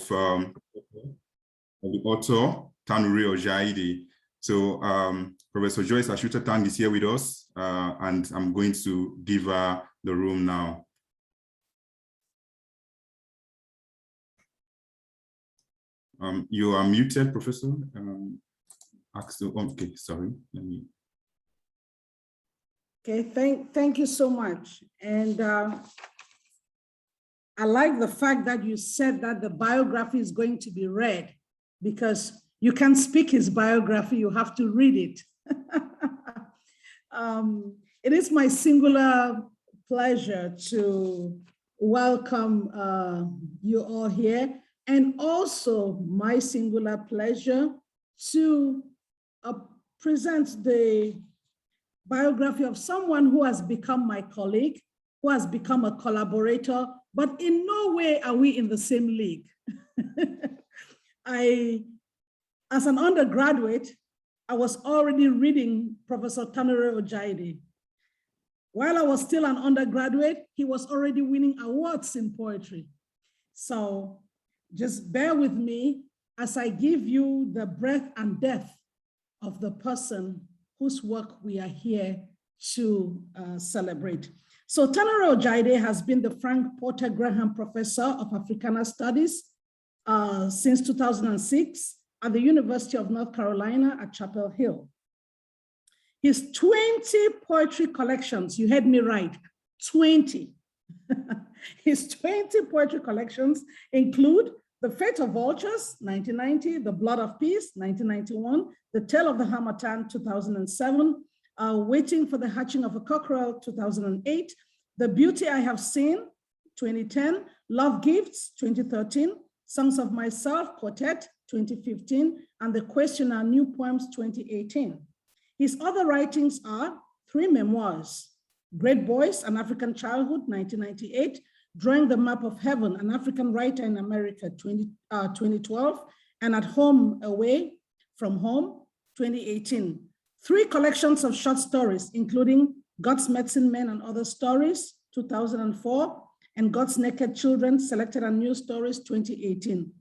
the author, Tanure Ojaide. So Professor Joyce Ash is here with us, and I'm going to give her the room now. You are muted, Professor. Okay, sorry. Let me. Okay, thank you so much. And I like the fact that you said that the biography is going to be read, because you can't speak his biography, you have to read it. It is my singular pleasure to welcome you all here, and also my singular pleasure to present the biography of someone who has become my colleague, who has become a collaborator, but in no way are we in the same league. As an undergraduate, I was already reading Professor Tanure Ojaide. While I was still an undergraduate, he was already winning awards in poetry. So just bear with me as I give you the breadth and depth of the person whose work we are here to celebrate. So Tanure Ojaide has been the Frank Porter Graham Professor of Africana Studies since 2006 at the University of North Carolina at Chapel Hill. His 20 poetry collections, you heard me right, 20. His 20 poetry collections include The Fate of Vultures, 1990, The Blood of Peace, 1991, The Tale of the Harmattan, 2007, Waiting for the Hatching of a Cockerel, 2008, The Beauty I Have Seen, 2010, Love Gifts, 2013, Songs of Myself, Quartet, 2015, and The Questioner, New Poems, 2018. His other writings are 3 memoirs, Great Boys, An African Childhood, 1998, Drawing the Map of Heaven, An African Writer in America, 2012, and At Home, Away from Home, 2018. 3 collections of short stories, including God's Medicine Men and Other Stories, 2004, and God's Naked Children, Selected and New Stories, 2018.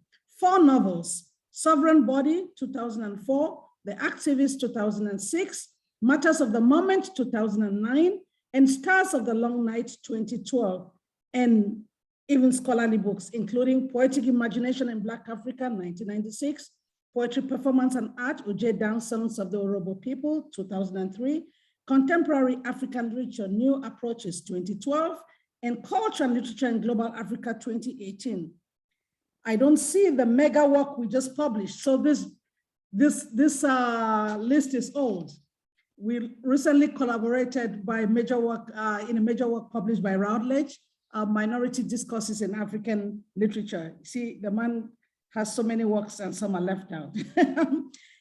4 novels, Sovereign Body, 2004, The Activist, 2006, Matters of the Moment, 2009, and Stars of the Long Night, 2012, and even scholarly books, including Poetic Imagination in Black Africa, 1996, Poetry, Performance, and Art, Uje Dance Songs of the Orobo People, 2003, Contemporary African Literature, New Approaches, 2012, and Culture and Literature in Global Africa, 2018. I don't see the mega work we just published, so this list is old. We recently collaborated by major work in a major work published by Routledge, Minority Discourses in African Literature. See, the man has so many works and some are left out.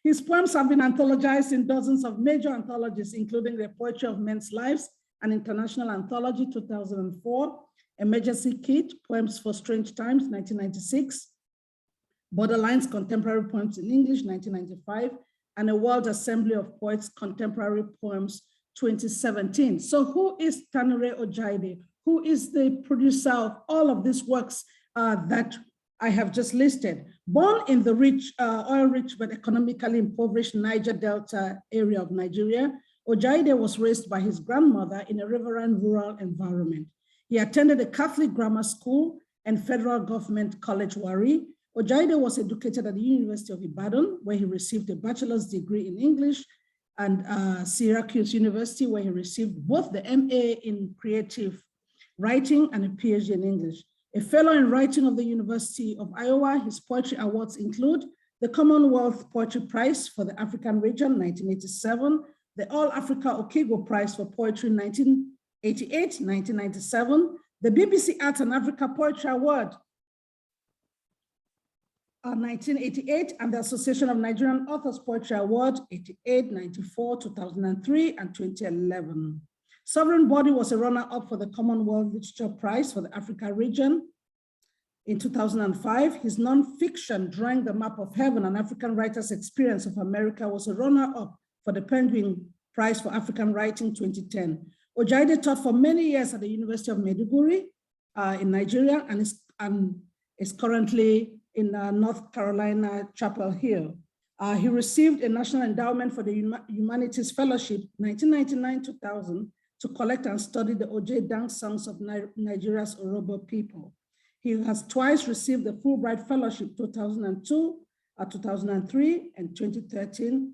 His poems have been anthologized in dozens of major anthologies, including The Poetry of Men's Lives, an international anthology, 2004, Emergency Kit, Poems for Strange Times, 1996, Borderlines, Contemporary Poems in English, 1995, and a World Assembly of Poets, Contemporary Poems, 2017. So who is Tanure Ojaide? Who is the producer of all of these works that I have just listed? Born in the rich, oil-rich but economically impoverished Niger Delta area of Nigeria, Ojaide was raised by his grandmother in a riverine rural environment. He attended a Catholic grammar school and federal government college, Wari. Ojaide was educated at the University of Ibadan, where he received a bachelor's degree in English, and Syracuse University, where he received both the MA in creative writing and a PhD in English. A fellow in writing of the University of Iowa, his poetry awards include the Commonwealth Poetry Prize for the African region, 1987, the All Africa Okigo Prize for Poetry, 1988, 1997, the BBC Arts and Africa Poetry Award, 1988, and the Association of Nigerian Authors Poetry Award, 88, 94, 2003, and 2011. Sovereign Body was a runner-up for the Commonwealth Literature Prize for the Africa region in 2005. His nonfiction, Drawing the Map of Heaven, An African Writer's Experience of America, was a runner-up for the Penguin Prize for African Writing 2010. Ojaide taught for many years at the University of Maiduguri in Nigeria, and is currently in North Carolina, Chapel Hill. He received a National Endowment for the Humanities Fellowship 1999-2000 to collect and study the Ojaide dance songs of Nigeria's Orobo people. He has twice received the Fulbright Fellowship 2002, 2003, and 2013,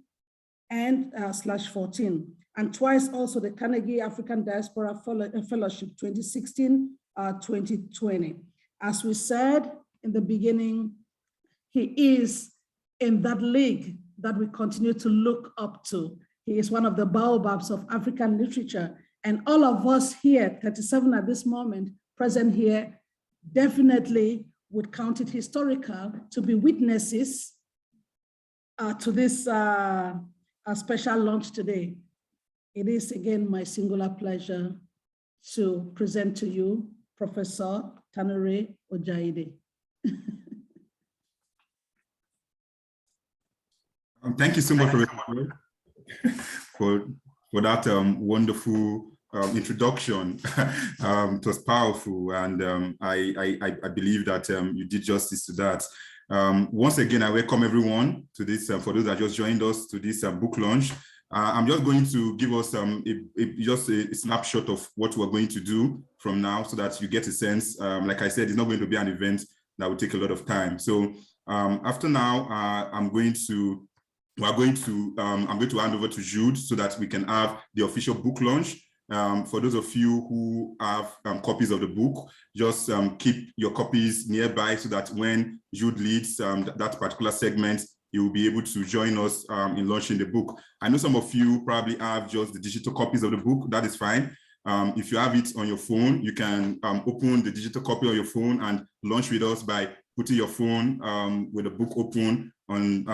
and /14, and twice also the Carnegie African Diaspora Fellowship 2016, 2020. As we said in the beginning, he is in that league that we continue to look up to. He is one of the baobabs of African literature, and all of us here, 37 at this moment, present here, definitely would count it historical to be witnesses to this special launch today. It is again my singular pleasure to present to you Professor Tanure Ojaide. Thank you so much for that wonderful introduction. It was powerful, and I believe that you did justice to that. Once again, I welcome everyone to this, for those that just joined us, to this book launch. I'm just going to give us just a snapshot of what we're going to do from now, so that you get a sense. Like I said, it's not going to be an event that will take a lot of time. So after now, I'm going to hand over to Jude so that we can have the official book launch. For those of you who have copies of the book, just keep your copies nearby so that when Jude leads that particular segment, you will be able to join us in launching the book. I know some of you probably have just the digital copies of the book. That is fine. If you have it on your phone, you can open the digital copy on your phone and launch with us by putting your phone with the book open on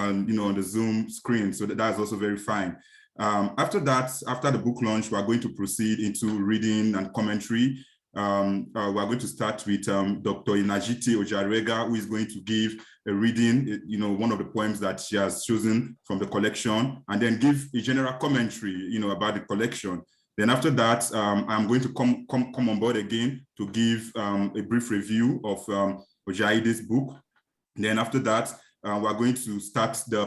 the Zoom screen. So that's also very fine. After that, after the book launch, we are going to proceed into reading and commentary. We are going to start with Dr. Enajite Ojaruega, who is going to give a reading, one of the poems that she has chosen from the collection, and then give a general commentary, about the collection. Then after that, I'm going to come on board again to give a brief review of Ojaide's book. Then after that, we're going to start the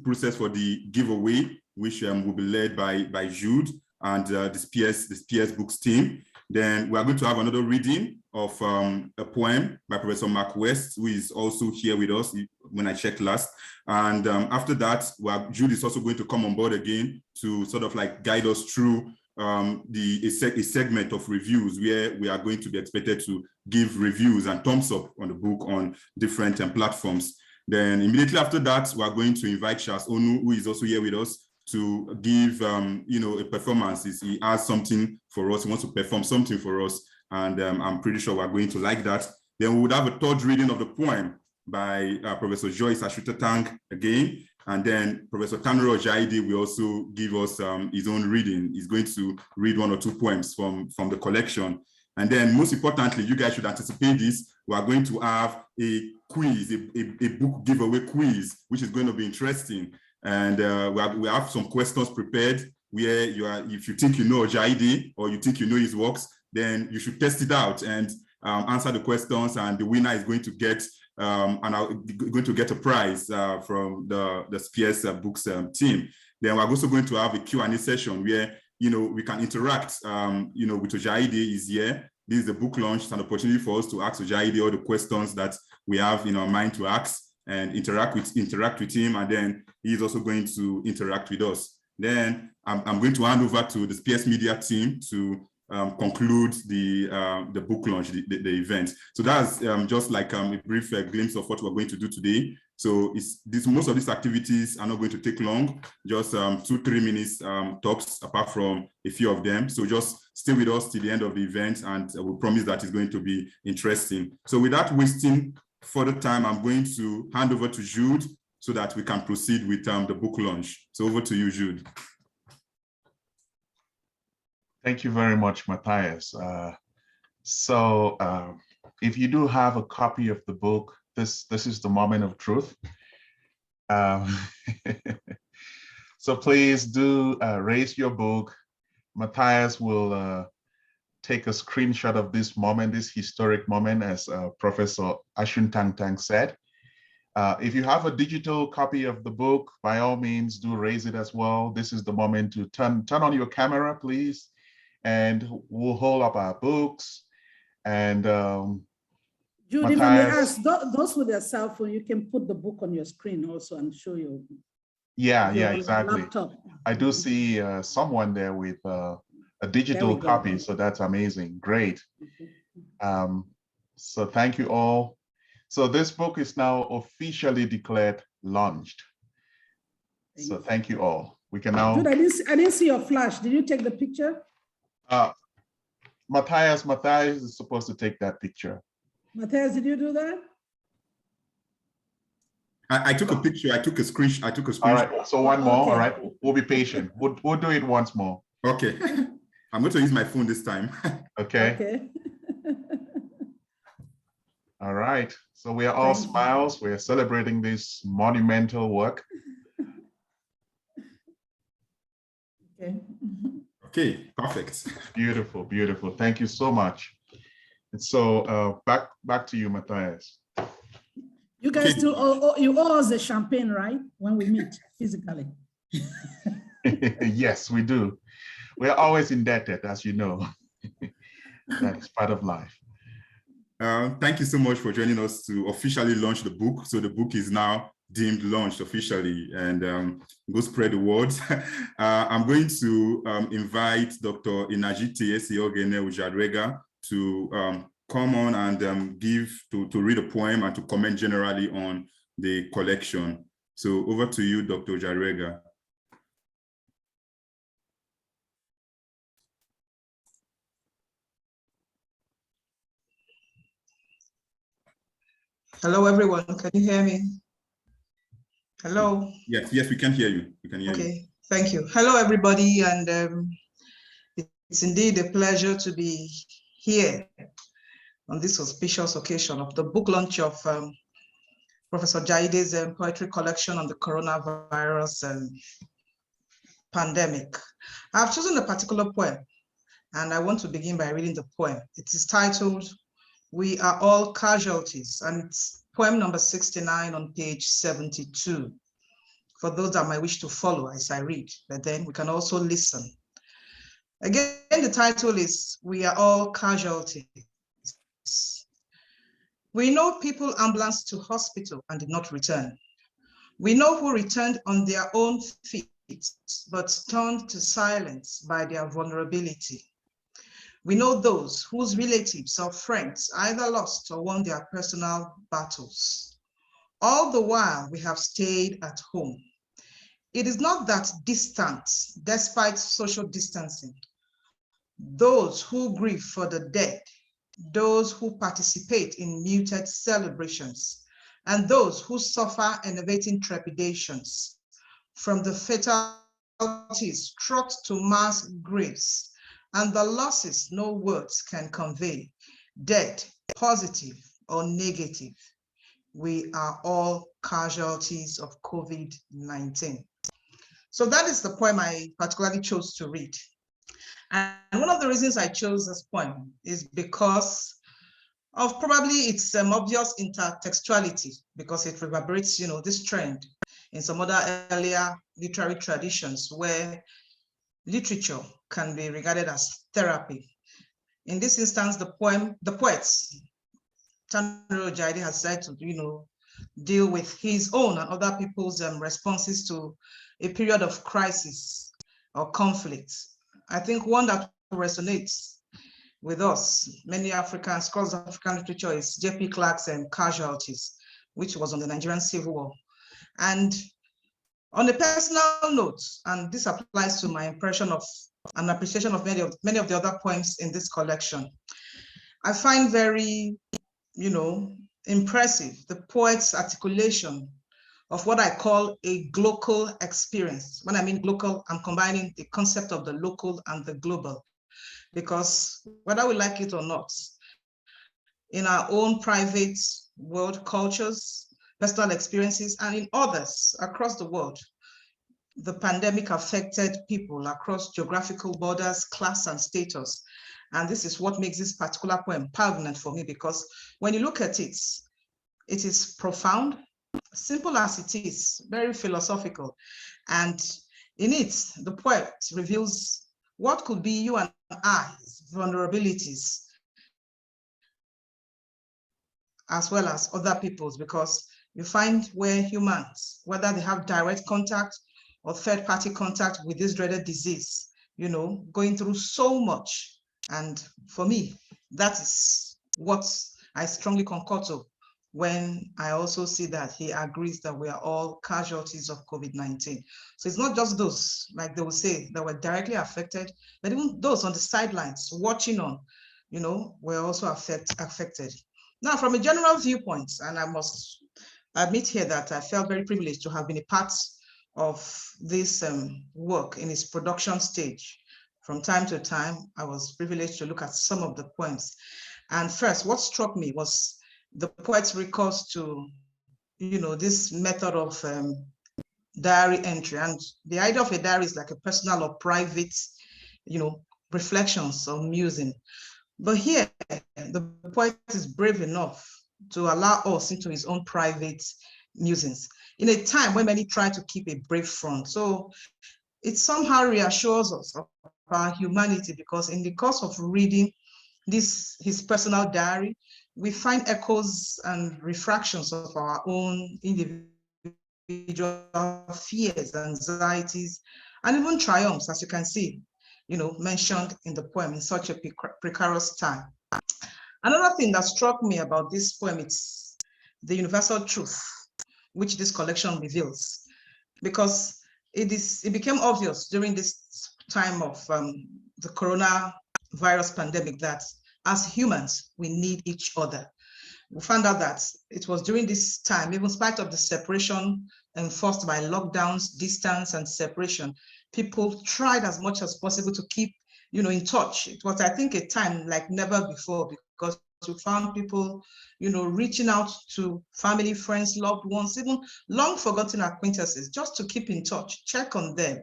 process for the giveaway, which will be led by Jude and the PS Books team. Then we're going to have another reading of a poem by Professor Mark West, who is also here with us when I checked last. And after that, Jude is also going to come on board again to sort of like guide us through a segment of reviews, where we are going to be expected to give reviews and thumbs up on the book on different platforms. Then immediately after that, we are going to invite Charles Onu, who is also here with us, to give a performance. He has something for us. He wants to perform something for us, and I'm pretty sure we're going to like that. Then we would have a third reading of the poem by Professor Joyce Ash again, and then Professor Tanure Ojaide will also give us his own reading. He's going to read one or two poems from the collection. And then most importantly, you guys should anticipate this. We are going to have a quiz, a book giveaway quiz, which is going to be interesting. And we have some questions prepared where if you think you know Ojaide or you think you know his works, then you should test it out and answer the questions, and the winner is going to get a prize from the Spears Books team. Then we're also going to have a Q&A session where we can interact with Ojaide is here. This is a book launch. It's an opportunity for us to ask Ojaide all the questions that we have in our mind to ask, and interact with him, and then he's also going to interact with us. Then I'm going to hand over to the Spears Media team to conclude the book launch, the event. So that's just like a brief glimpse of what we're going to do today. So most of these activities are not going to take long, just 2-3 minutes tops, apart from a few of them. So just stay with us till the end of the event, and we promise that it's going to be interesting. So without wasting further time, I'm going to hand over to Jude so that we can proceed with the book launch. So over to you, Jude. Thank you very much, Mathias. If you do have a copy of the book, this is the moment of truth. So please do raise your book. Mathias will take a screenshot of this moment, this historic moment, as Professor Ashun Tang Tang said. If you have a digital copy of the book, by all means, do raise it as well. This is the moment to turn on your camera, please, and we'll hold up our books. And Judy, if I may ask, those with their cell phone, you can put the book on your screen also and show you. Yeah, exactly. Laptop. I do see someone there with a digital copy, so that's amazing. Great. So thank you all. So this book is now officially declared launched. So thank you all. We can now. Dude, I didn't see your flash. Did you take the picture? Mathias is supposed to take that picture. Mathias, did you do that? I took a picture. I took a screenshot. All right. So one more. Okay. All right. We'll be patient. We'll do it once more. Okay. I'm going to use my phone this time. Okay. All right. So we are all smiles. We are celebrating this monumental work. Okay. Perfect. Beautiful. Beautiful. Thank you so much. And so back to you, Mathias. You guys still you owe us the champagne, right? When we meet physically. Yes, we do. We're always indebted, as you know. That's part of life. Thank you so much for joining us to officially launch the book. So the book is now deemed launched officially, and go spread the word. I'm going to invite Dr. Enajite Ojaruega to come on and to read a poem and to comment generally on the collection. So over to you, Dr. Ojaruega. Hello, everyone. Can you hear me? Hello? Yes, we can hear you. We can hear you. Okay, thank you. Hello, everybody. And it's indeed a pleasure to be here on this auspicious occasion of the book launch of Professor Ojaide's poetry collection on the coronavirus pandemic. I've chosen a particular poem, and I want to begin by reading the poem. It is titled, "We Are All Casualties," and it's poem number 69 on page 72. For those that might wish to follow as I read, but then we can also listen. Again, the title is "We Are All Casualties." We know people ambulanced to hospital and did not return. We know who returned on their own feet, but turned to silence by their vulnerability. We know those whose relatives or friends either lost or won their personal battles. All the while, we have stayed at home. It is not that distant, despite social distancing. Those who grieve for the dead, those who participate in muted celebrations, and those who suffer enervating trepidations from the fatalities trot to mass graves and the losses no words can convey, dead, positive or negative. We are all casualties of COVID-19. So that is the poem I particularly chose to read. And one of the reasons I chose this poem is because of probably its obvious intertextuality, because it reverberates, this trend in some other earlier literary traditions where literature can be regarded as therapy. In this instance, the poets, Tanure Ojaide has decided to, deal with his own and other people's responses to a period of crisis or conflict. I think one that resonates with us, many African scholars of African literature, is J.P. Clark's Casualties, which was on the Nigerian Civil War. And on a personal note, and this applies to my impression of an appreciation of many of the other poems in this collection, I find very, impressive the poet's articulation of what I call a glocal experience. When I mean glocal, I'm combining the concept of the local and the global, because whether we like it or not, in our own private world cultures, personal experiences, and in others across the world, the pandemic affected people across geographical borders, class, and status. And this is what makes this particular poem poignant for me, because when you look at it, it is profound, simple as it is, very philosophical. And in it, the poet reveals what could be you and I's vulnerabilities, as well as other people's, because you find where humans, whether they have direct contact or third-party contact with this dreaded disease, going through so much. And for me, that is what I strongly concur to when I also see that he agrees that we are all casualties of COVID-19. So it's not just those, like they will say, that were directly affected, but even those on the sidelines watching on, were also affected. Now, from a general viewpoint, and I must admit here that I felt very privileged to have been a part of this work in its production stage. From time to time, I was privileged to look at some of the poems. And first, what struck me was the poet's recourse to, this method of diary entry. And the idea of a diary is like a personal or private, reflections or musing. But here, the poet is brave enough to allow us into his own private musings in a time when many try to keep a brave front. So it somehow reassures us of our humanity, because in the course of reading his personal diary, we find echoes and refractions of our own individual fears, anxieties, and even triumphs, as you can see, mentioned in the poem in such a precarious time. Another thing that struck me about this poem is the universal truth which this collection reveals, because it became obvious during this time of the coronavirus pandemic that as humans, we need each other. We found out that it was during this time, even in spite of the separation enforced by lockdowns, distance and separation, people tried as much as possible to keep, in touch. It was, I think, a time like never before, because we found people, reaching out to family, friends, loved ones, even long forgotten acquaintances, just to keep in touch, check on them.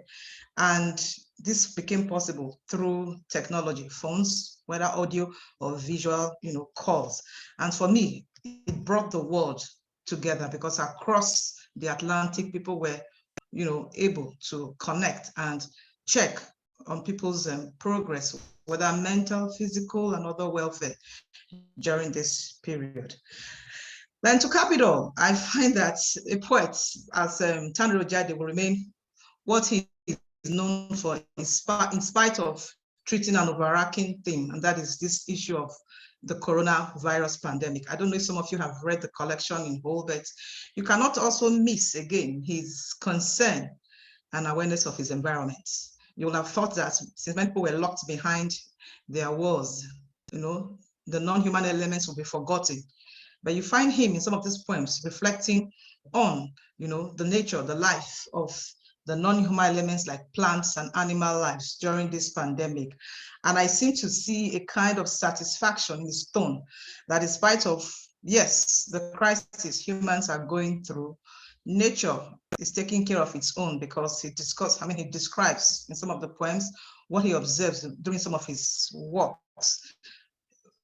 And this became possible through technology, phones, whether audio or visual, calls. And for me, it brought the world together, because across the Atlantic, people were, able to connect and check on people's progress, whether mental, physical, and other welfare during this period. Then to cap it all, I find that a poet as Tanure Ojaide will remain what he is known for, in spite of treating an overarching theme, and that is this issue of the coronavirus pandemic. I don't know if some of you have read the collection in whole, but you cannot also miss, again, his concern and awareness of his environment. You will have thought that since many people were locked behind their walls, the non-human elements will be forgotten. But you find him in some of these poems reflecting on, the nature, the life of the non-human elements like plants and animal lives during this pandemic. And I seem to see a kind of satisfaction in his tone that, in spite of, yes, the crisis humans are going through, nature is taking care of its own, because he describes in some of the poems what he observes during some of his walks.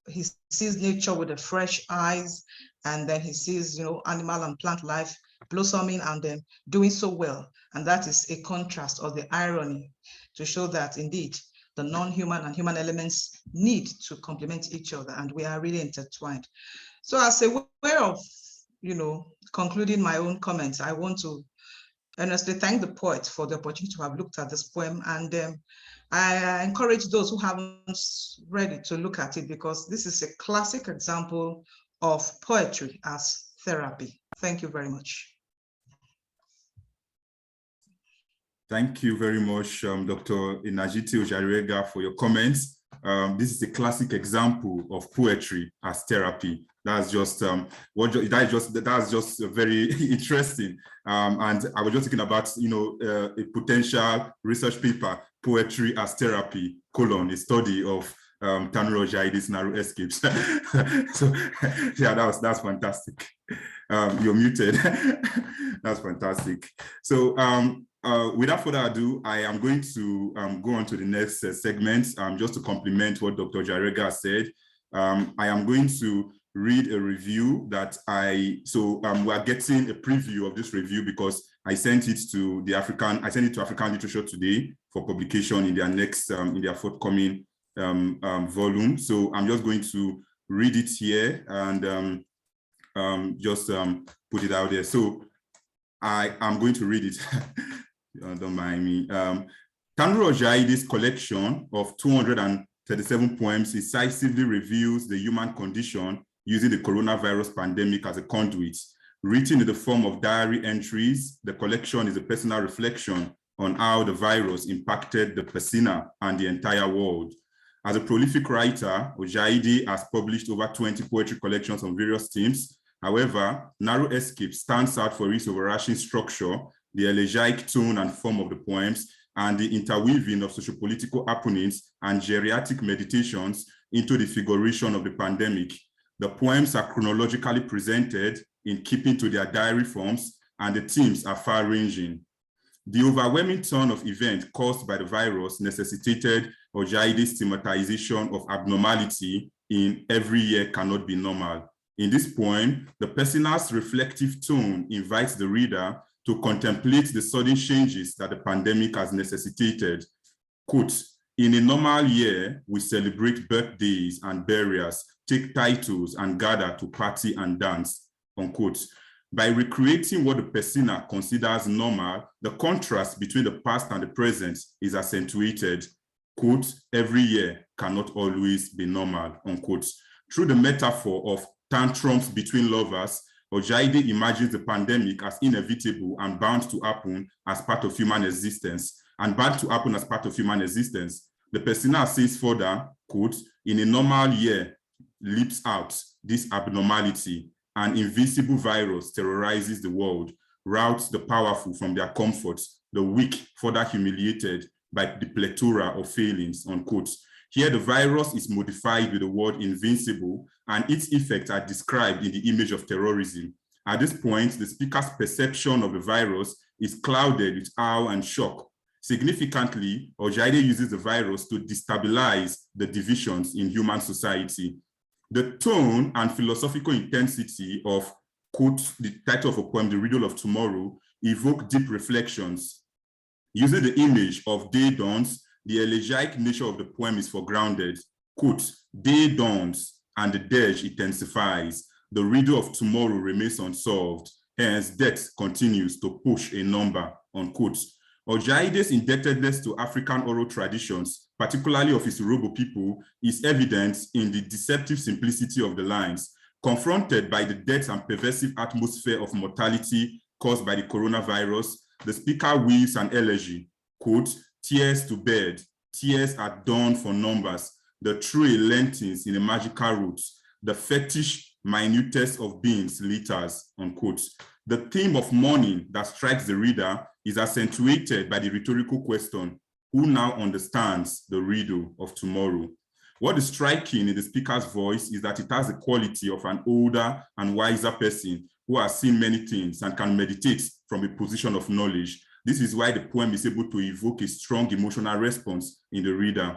He sees nature with the fresh eyes, and then he sees, animal and plant life blossoming and then doing so well. And that is a contrast, or the irony, to show that indeed the non-human and human elements need to complement each other, and we are really intertwined. So as a way of, concluding my own comments, I want to earnestly thank the poet for the opportunity to have looked at this poem, and I encourage those who haven't read it to look at it, because this is a classic example of poetry as therapy. Thank you very much. Thank you very much, Dr. Enajite Ojaruega, for your comments. This is a classic example of poetry as therapy. That's just that's just very interesting. And I was just thinking about a potential research paper, poetry as therapy: a study of Tanure Ojaide's narrow escapes. So yeah, that's fantastic. You're muted. That's fantastic. So without further ado, I am going to go on to the next segment, just to complement what Dr. Ojaruega said. I am going to read a review that we're getting a preview of this review because I sent it to African Literature Today for publication in their next, in their forthcoming volume. So I'm just going to read it here and just put it out there. So I am going to read it. Don't mind me. Tanure Ojaide's collection of 237 poems incisively reveals the human condition using the coronavirus pandemic as a conduit. Written in the form of diary entries, the collection is a personal reflection on how the virus impacted the persona and the entire world. As a prolific writer, Ojaide has published over 20 poetry collections on various themes. However, Narrow Escape stands out for its overarching structure, the elegiac tone and form of the poems, and the interweaving of sociopolitical happenings and geriatric meditations into the figuration of the pandemic. The poems are chronologically presented in keeping to their diary forms, and the themes are far-ranging. The overwhelming turn of events caused by the virus necessitated Ojaide's thematization of abnormality in every year cannot be normal. In this poem, the personal's reflective tone invites the reader to contemplate the sudden changes that the pandemic has necessitated. Quote, in a normal year, we celebrate birthdays and burials, take titles and gather to party and dance, unquote. By recreating what the persona considers normal, the contrast between the past and the present is accentuated. Quote, every year cannot always be normal, unquote. Through the metaphor of tantrums between lovers, Ojaide imagines the pandemic as inevitable and bound to happen as part of human existence. And bound to happen as part of human existence. The persona says further, quote, in a normal year, leaps out this abnormality. An invisible virus terrorizes the world, routs the powerful from their comforts, the weak further humiliated by the plethora of failings, unquote. Here, the virus is modified with the word invincible, and its effects are described in the image of terrorism. At this point, the speaker's perception of the virus is clouded with awe and shock. Significantly, Ojaide uses the virus to destabilize the divisions in human society. The tone and philosophical intensity of, quote, the title of a poem, The Riddle of Tomorrow, evoke deep reflections. Using the image of day dawns, the elegiac nature of the poem is foregrounded. Quote, day dawns and the dirge intensifies. The riddle of tomorrow remains unsolved. Hence, death continues to push a number, unquote. Ojaide's indebtedness to African oral traditions, particularly of his Urhobo people, is evident in the deceptive simplicity of the lines. Confronted by the death and pervasive atmosphere of mortality caused by the coronavirus, the speaker weaves an elegy, quote, tears to bed, tears at dawn for numbers, the tray lengthens in a magical route, the fetish minutest of beings litters, unquote. The theme of mourning that strikes the reader is accentuated by the rhetorical question, who now understands the riddle of tomorrow? What is striking in the speaker's voice is that it has the quality of an older and wiser person who has seen many things and can meditate from a position of knowledge. This is why the poem is able to evoke a strong emotional response in the reader.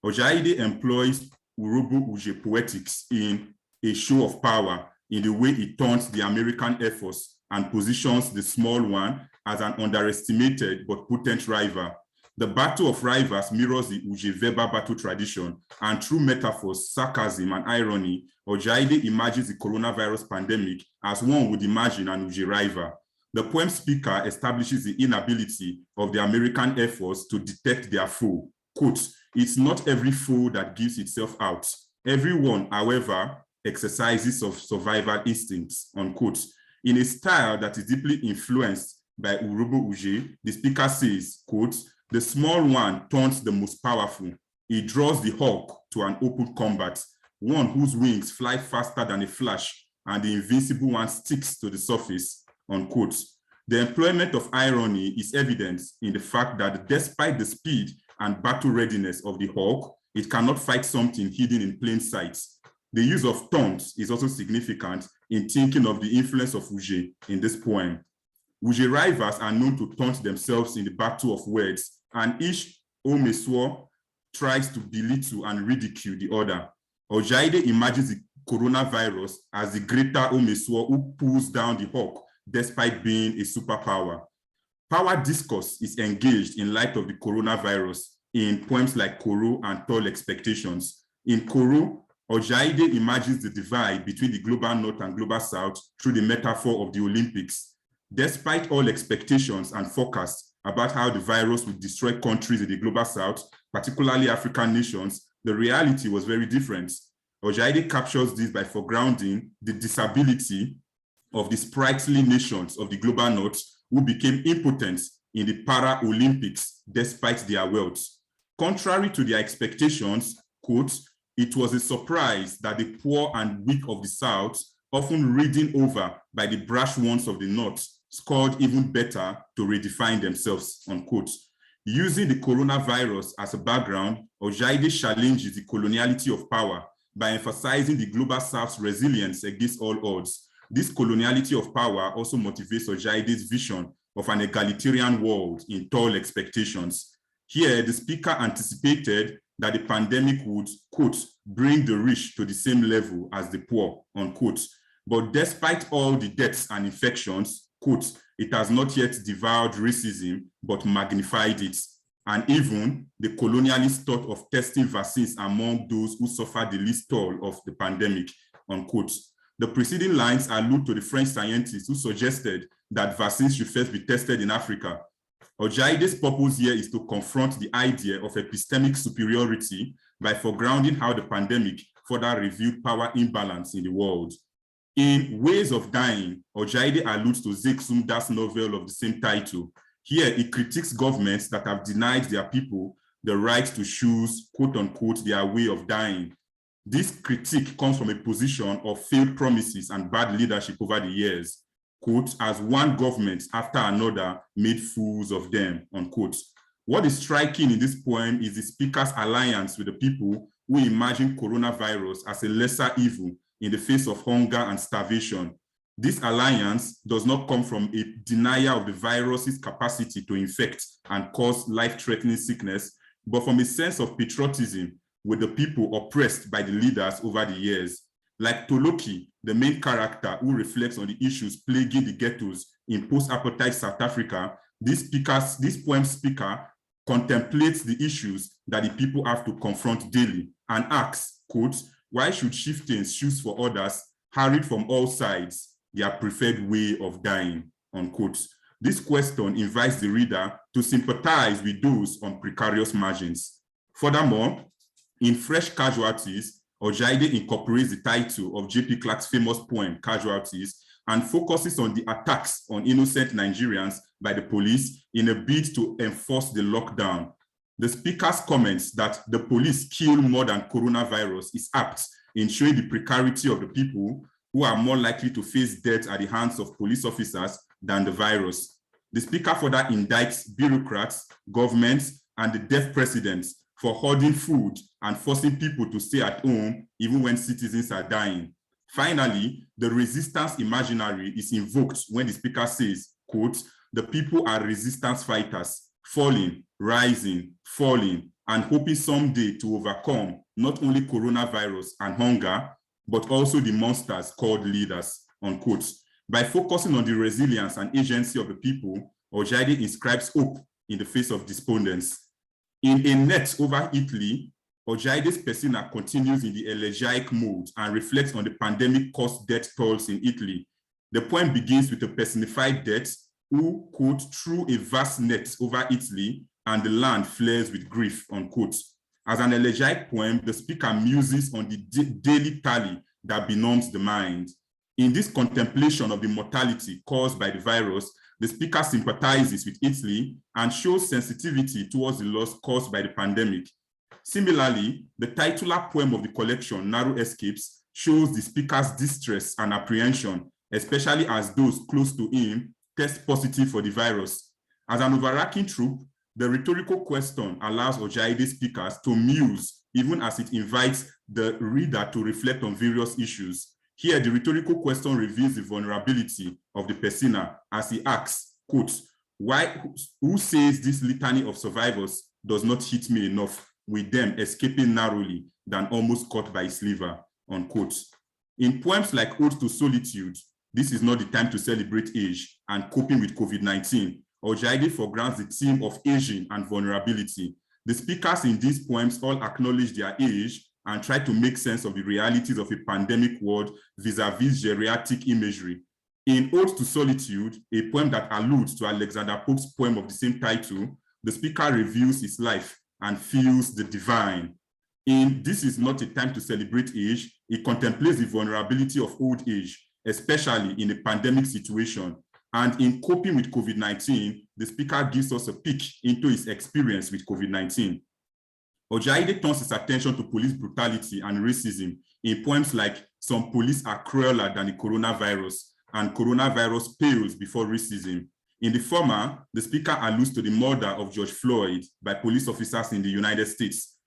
Ojaide employs Urhobo Uje poetics in a show of power in the way it taunts the American Air Force and positions the small one as an underestimated but potent rival. The battle of rivals mirrors the Uje verbal battle tradition, and through metaphors, sarcasm, and irony, Ojaide imagines the coronavirus pandemic as one would imagine an Uje rival. The poem speaker establishes the inability of the American Air Force to detect their foe. Quote, it's not every foe that gives itself out. Everyone, however, exercises of survival instincts, unquote. In a style that is deeply influenced by Urhobo Uje, the speaker says, quote, the small one taunts the most powerful. He draws the hawk to an open combat, one whose wings fly faster than a flash, and the invincible one sticks to the surface, unquote. The employment of irony is evident in the fact that despite the speed and battle readiness of the hawk, it cannot fight something hidden in plain sight. The use of taunts is also significant in thinking of the influence of Uje in this poem. Uje rivals are known to taunt themselves in the battle of words, and each omeswo tries to belittle and ridicule the other. Ojaide imagines the coronavirus as the greater Omesuo who pulls down the hawk despite being a superpower. Power discourse is engaged in light of the coronavirus in poems like Koro and Tall Expectations. In Koro, Ojaide imagines the divide between the global north and global south through the metaphor of the Olympics. Despite all expectations and forecasts about how the virus would destroy countries in the global south, particularly African nations, the reality was very different. Ojaide captures this by foregrounding the disability of the sprightly nations of the global north who became impotent in the Paralympics despite their wealth. Contrary to their expectations, quote, it was a surprise that the poor and weak of the South, often ridden over by the brash ones of the North, scored even better to redefine themselves, unquote. Using the coronavirus as a background, Ojaide challenges the coloniality of power by emphasizing the global South's resilience against all odds. This coloniality of power also motivates Ojaide's vision of an egalitarian world in Tall Expectations. Here, the speaker anticipated that the pandemic would, quote, bring the rich to the same level as the poor, unquote. But despite all the deaths and infections, quote, it has not yet devoured racism, but magnified it. And even the colonialist thought of testing vaccines among those who suffered the least toll of the pandemic, unquote. The preceding lines allude to the French scientists who suggested that vaccines should first be tested in Africa. Ojaide's purpose here is to confront the idea of epistemic superiority by foregrounding how the pandemic further revealed power imbalance in the world. In Ways of Dying, Ojaide alludes to Zeke Sumda's novel of the same title. Here, he critiques governments that have denied their people the right to choose, quote unquote, their way of dying. This critique comes from a position of failed promises and bad leadership over the years, quote, as one government after another made fools of them, unquote. What is striking in this poem is the speaker's alliance with the people who imagine coronavirus as a lesser evil in the face of hunger and starvation. This alliance does not come from a denial of the virus's capacity to infect and cause life-threatening sickness, but from a sense of patriotism with the people oppressed by the leaders over the years. Like Toloki, the main character who reflects on the issues plaguing the ghettos in post-apartheid South Africa, this poem speaker contemplates the issues that the people have to confront daily and asks, quote, why should chieftains choose for others, harried from all sides, their preferred way of dying, unquote. This question invites the reader to sympathize with those on precarious margins. Furthermore, in Fresh Casualties, Ojaide incorporates the title of J.P. Clark's famous poem, Casualties, and focuses on the attacks on innocent Nigerians by the police in a bid to enforce the lockdown. The speaker's comments that the police kill more than coronavirus is apt in showing the precarity of the people who are more likely to face death at the hands of police officers than the virus. The speaker further indicts bureaucrats, governments, and the deaf presidents for hoarding food and forcing people to stay at home even when citizens are dying. Finally, the resistance imaginary is invoked when the speaker says, quote, the people are resistance fighters, falling, rising, falling, and hoping someday to overcome not only coronavirus and hunger, but also the monsters called leaders, unquote. By focusing on the resilience and agency of the people, Ojaide inscribes hope in the face of despondence. In A Net Over Italy, Ojaide's persona continues in the elegiac mode and reflects on the pandemic-caused death tolls in Italy. The poem begins with a personified death who, quote, threw a vast net over Italy and the land flares with grief, unquote. As an elegiac poem, the speaker muses on the daily tally that benumbs the mind. In this contemplation of the mortality caused by the virus, the speaker sympathizes with Italy and shows sensitivity towards the loss caused by the pandemic. Similarly, the titular poem of the collection, Narrow Escapes, shows the speaker's distress and apprehension, especially as those close to him test positive for the virus. As an overarching trope, the rhetorical question allows Ojaide speakers to muse, even as it invites the reader to reflect on various issues. Here, the rhetorical question reveals the vulnerability of the persona as he asks, quote, who says this litany of survivors does not hit me enough, with them escaping narrowly than almost caught by a sliver, unquote. In poems like Ode to Solitude, This Is Not the Time to Celebrate Age, and Coping with COVID-19, Ojaide foregrounds the theme of aging and vulnerability. The speakers in these poems all acknowledge their age and try to make sense of the realities of a pandemic world vis-a-vis geriatric imagery. In Ode to Solitude, a poem that alludes to Alexander Pope's poem of the same title, the speaker reviews his life and feels the divine. In This Is Not a Time to Celebrate Age, he contemplates the vulnerability of old age, especially in a pandemic situation. And in Coping with COVID-19, the speaker gives us a peek into his experience with COVID-19. Ojaide turns his attention to police brutality and racism in poems like Some Police Are Crueler Than the Coronavirus and Coronavirus Pales Before Racism. In the former, the speaker alludes to the murder of George Floyd by police officers in the United States.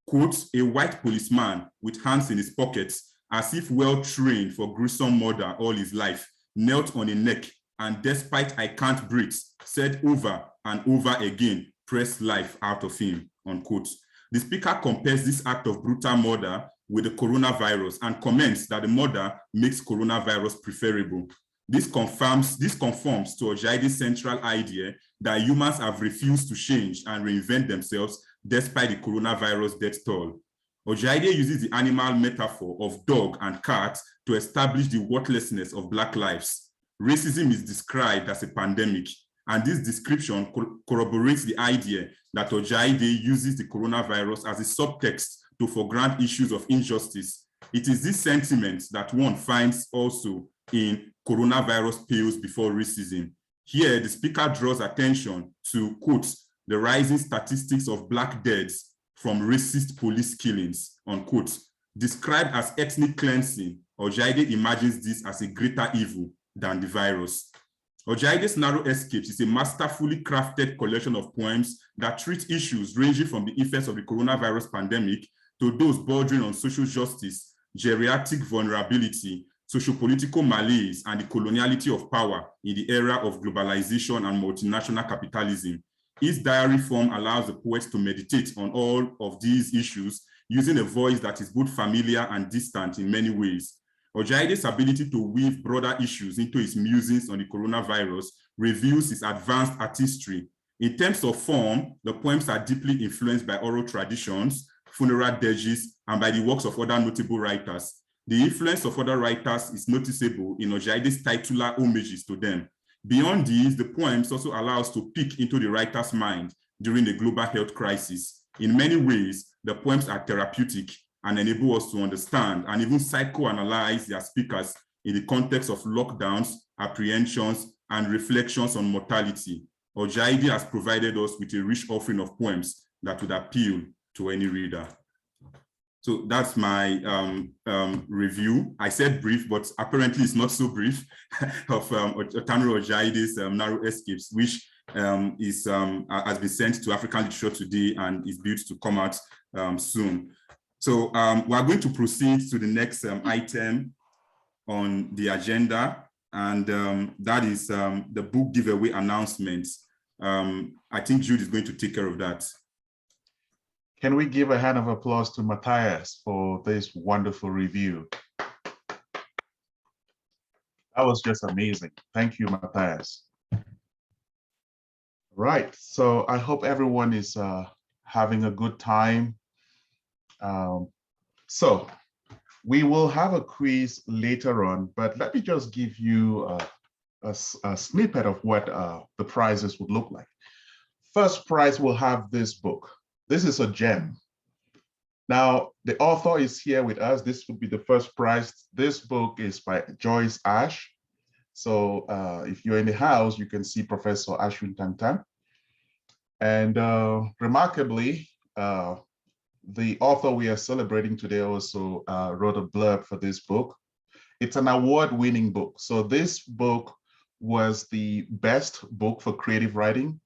Quote, a white policeman with hands in his pockets, as if well-trained for gruesome murder all his life, knelt on a neck and despite I can't breathe, said over and over again, press life out of him, unquote. The speaker compares this act of brutal murder with the coronavirus and comments that the murder makes coronavirus preferable. This conforms to Ojaide's central idea that humans have refused to change and reinvent themselves despite the coronavirus death toll. Ojaide uses the animal metaphor of dog and cat to establish the worthlessness of Black lives. Racism is described as a pandemic, and this description corroborates the idea that Ojaide uses the coronavirus as a subtext to foreground issues of injustice. It is this sentiment that one finds also in Coronavirus Pales Before Racism. Here, the speaker draws attention to, quote, the rising statistics of Black deaths from racist police killings, unquote. Described as ethnic cleansing, Ojaide imagines this as a greater evil than the virus. Ojaide's Narrow Escapes is a masterfully crafted collection of poems that treat issues ranging from the effects of the coronavirus pandemic to those bordering on social justice, geriatric vulnerability, sociopolitical malaise, and the coloniality of power in the era of globalization and multinational capitalism. His diary form allows the poet to meditate on all of these issues using a voice that is both familiar and distant in many ways. Ojaide's ability to weave broader issues into his musings on the coronavirus reveals his advanced artistry. In terms of form, the poems are deeply influenced by oral traditions, funeral dirges, and by the works of other notable writers. The influence of other writers is noticeable in Ojaide's titular homages to them. Beyond these, the poems also allow us to peek into the writer's mind during the global health crisis. In many ways, the poems are therapeutic and enable us to understand and even psychoanalyze their speakers in the context of lockdowns, apprehensions, and reflections on mortality. Ojaide has provided us with a rich offering of poems that would appeal to any reader. So that's my review. I said brief, but apparently it's not so brief of Tanure Ojaide's Narrow Escapes, which has been sent to African Literature Today and is due to come out soon. So we are going to proceed to the next item on the agenda, and that is the book giveaway announcements. I think Jude is going to take care of that. Can we give a hand of applause to Mathias for this wonderful review? That was just amazing. Thank you, Mathias. Right, so I hope everyone is having a good time. So we will have a quiz later on, but let me just give you a snippet of what the prizes would look like. First prize will have this book. This is a gem. Now, the author is here with us. This would be the first prize. This book is by Joyce Ash. So if you're in the house, you can see Professor Ashwin Tantan. And remarkably, the author we are celebrating today also wrote a blurb for this book. It's an award-winning book. So this book was the best book for creative writing.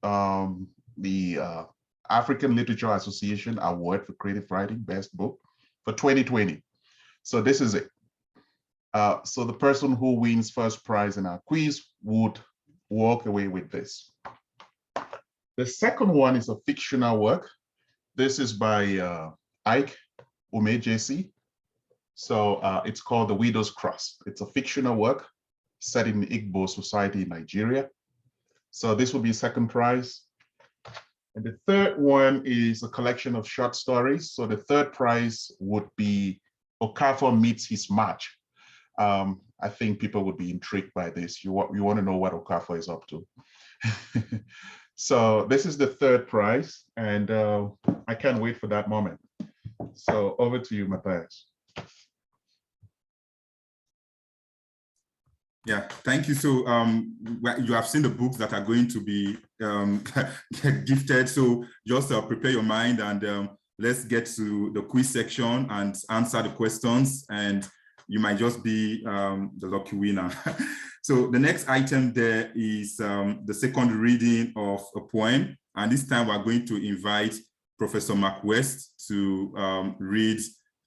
The African Literature Association Award for Creative Writing, Best Book for 2020. So this is it. So the person who wins first prize in our quiz would walk away with this. The second one is a fictional work. This is by Ike Umejesi. So it's called The Widow's Cross. It's a fictional work set in the Igbo society in Nigeria. So this will be second prize. And the third one is a collection of short stories. So the third prize would be Okafor Meets His Match. I think people would be intrigued by this. You want to know what Okafor is up to. So this is the third prize, and I can't wait for that moment. So over to you, Mathias. Yeah, thank you. So you have seen the books that are going to be gifted. So just prepare your mind, and let's get to the quiz section and answer the questions, and you might just be the lucky winner. So the next item there is the second reading of a poem. And this time we're going to invite Professor Mark West to read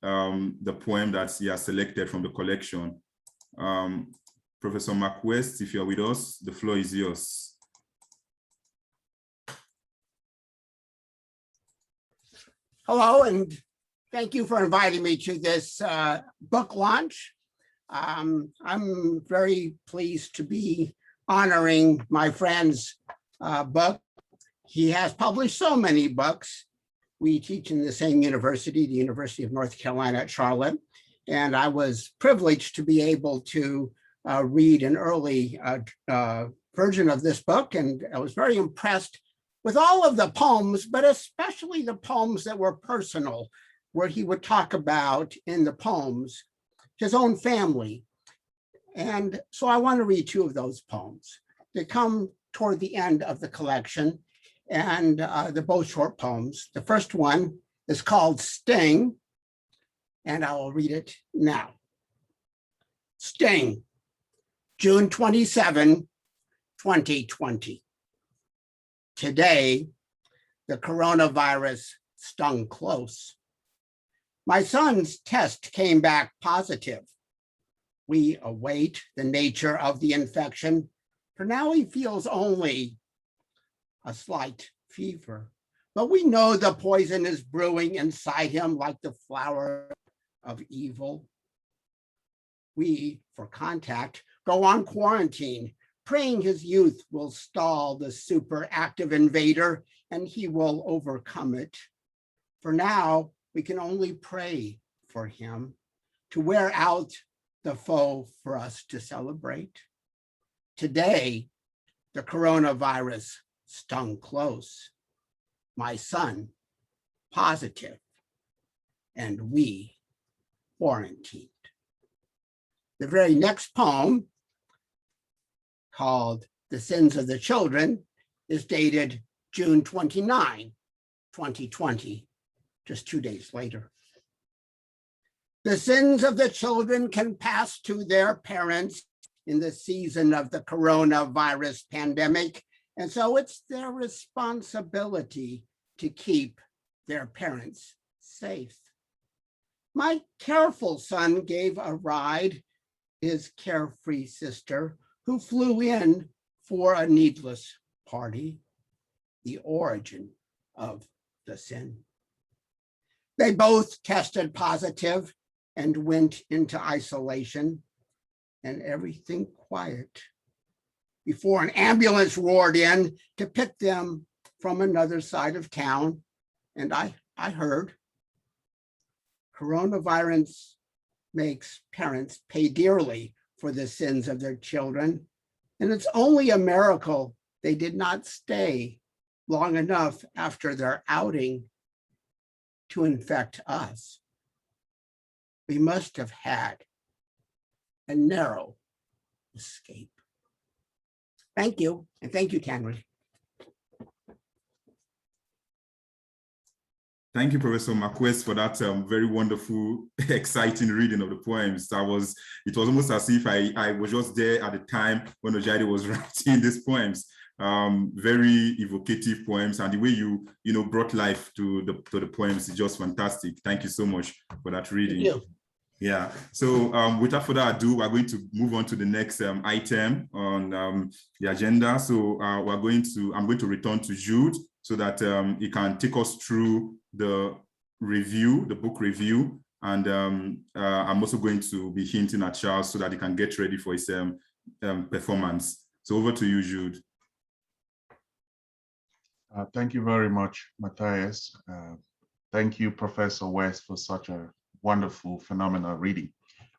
the poem that he has selected from the collection. Professor Mark West, if you're with us, the floor is yours. Hello, and thank you for inviting me to this book launch. I'm very pleased to be honoring my friend's book. He has published so many books. We teach in the same university, the University of North Carolina at Charlotte, and I was privileged to be able to read an early version of this book, and I was very impressed with all of the poems, but especially the poems that were personal, where he would talk about in the poems his own family. And so I want to read two of those poems. They come toward the end of the collection, and they're both short poems. The first one is called Sting, and I will read it now. Sting, June 27, 2020. Today, the coronavirus stung close. My son's test came back positive. We await the nature of the infection. For now, he feels only a slight fever, but we know the poison is brewing inside him like the flower of evil. We, for contact, go on quarantine, praying his youth will stall the super active invader and he will overcome it. For now, we can only pray for him to wear out the foe for us to celebrate. Today, the coronavirus stung close. My son, positive, and we quarantined. The very next poem, called The Sins of the Children, is dated June 29, 2020, just 2 days later. The sins of the children can pass to their parents in the season of the coronavirus pandemic, and so it's their responsibility to keep their parents safe. My careful son gave a ride his carefree sister, who flew in for a needless party, the origin of the sin. They both tested positive and went into isolation, and everything quiet before an ambulance roared in to pick them from another side of town. And I heard coronavirus makes parents pay dearly for the sins of their children. And it's only a miracle they did not stay long enough after their outing to infect us. We must have had a narrow escape. Thank you, and thank you, Tanure. Thank you, Professor Marquez, for that very wonderful, exciting reading of the poems. It was almost as if I was just there at the time when Ojaide was writing these poems. Very evocative poems, and the way you brought life to the poems is just fantastic. Thank you so much for that reading. Thank you. Yeah. So without further ado, we're going to move on to the next item on the agenda. So I'm going to return to Jude so that he can take us through the book review, And I'm also going to be hinting at Charles so that he can get ready for his performance. So over to you, Jude. Thank you very much, Mathias. Thank you, Professor West, for such a wonderful, phenomenal reading.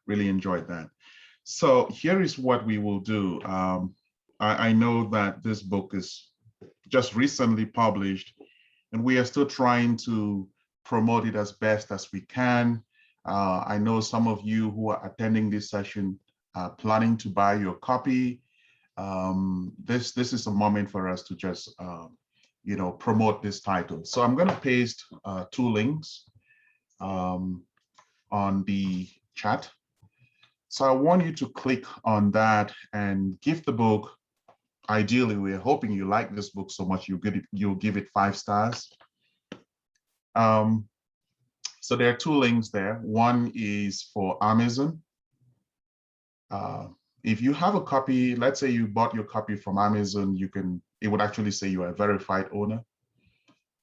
Really enjoyed that. So here is what we will do. I know that this book is just recently published, and we are still trying to promote it as best as we can. I know some of you who are attending this session are planning to buy your copy. This is a moment for us to just promote this title. So I'm going to paste 2 links on the chat. So I want you to click on that and give the book. Ideally, we're hoping you like this book so much you'll give it 5 stars. So there are 2 links there. One is for Amazon. If you have a copy, let's say you bought your copy from Amazon, it would actually say you are a verified owner.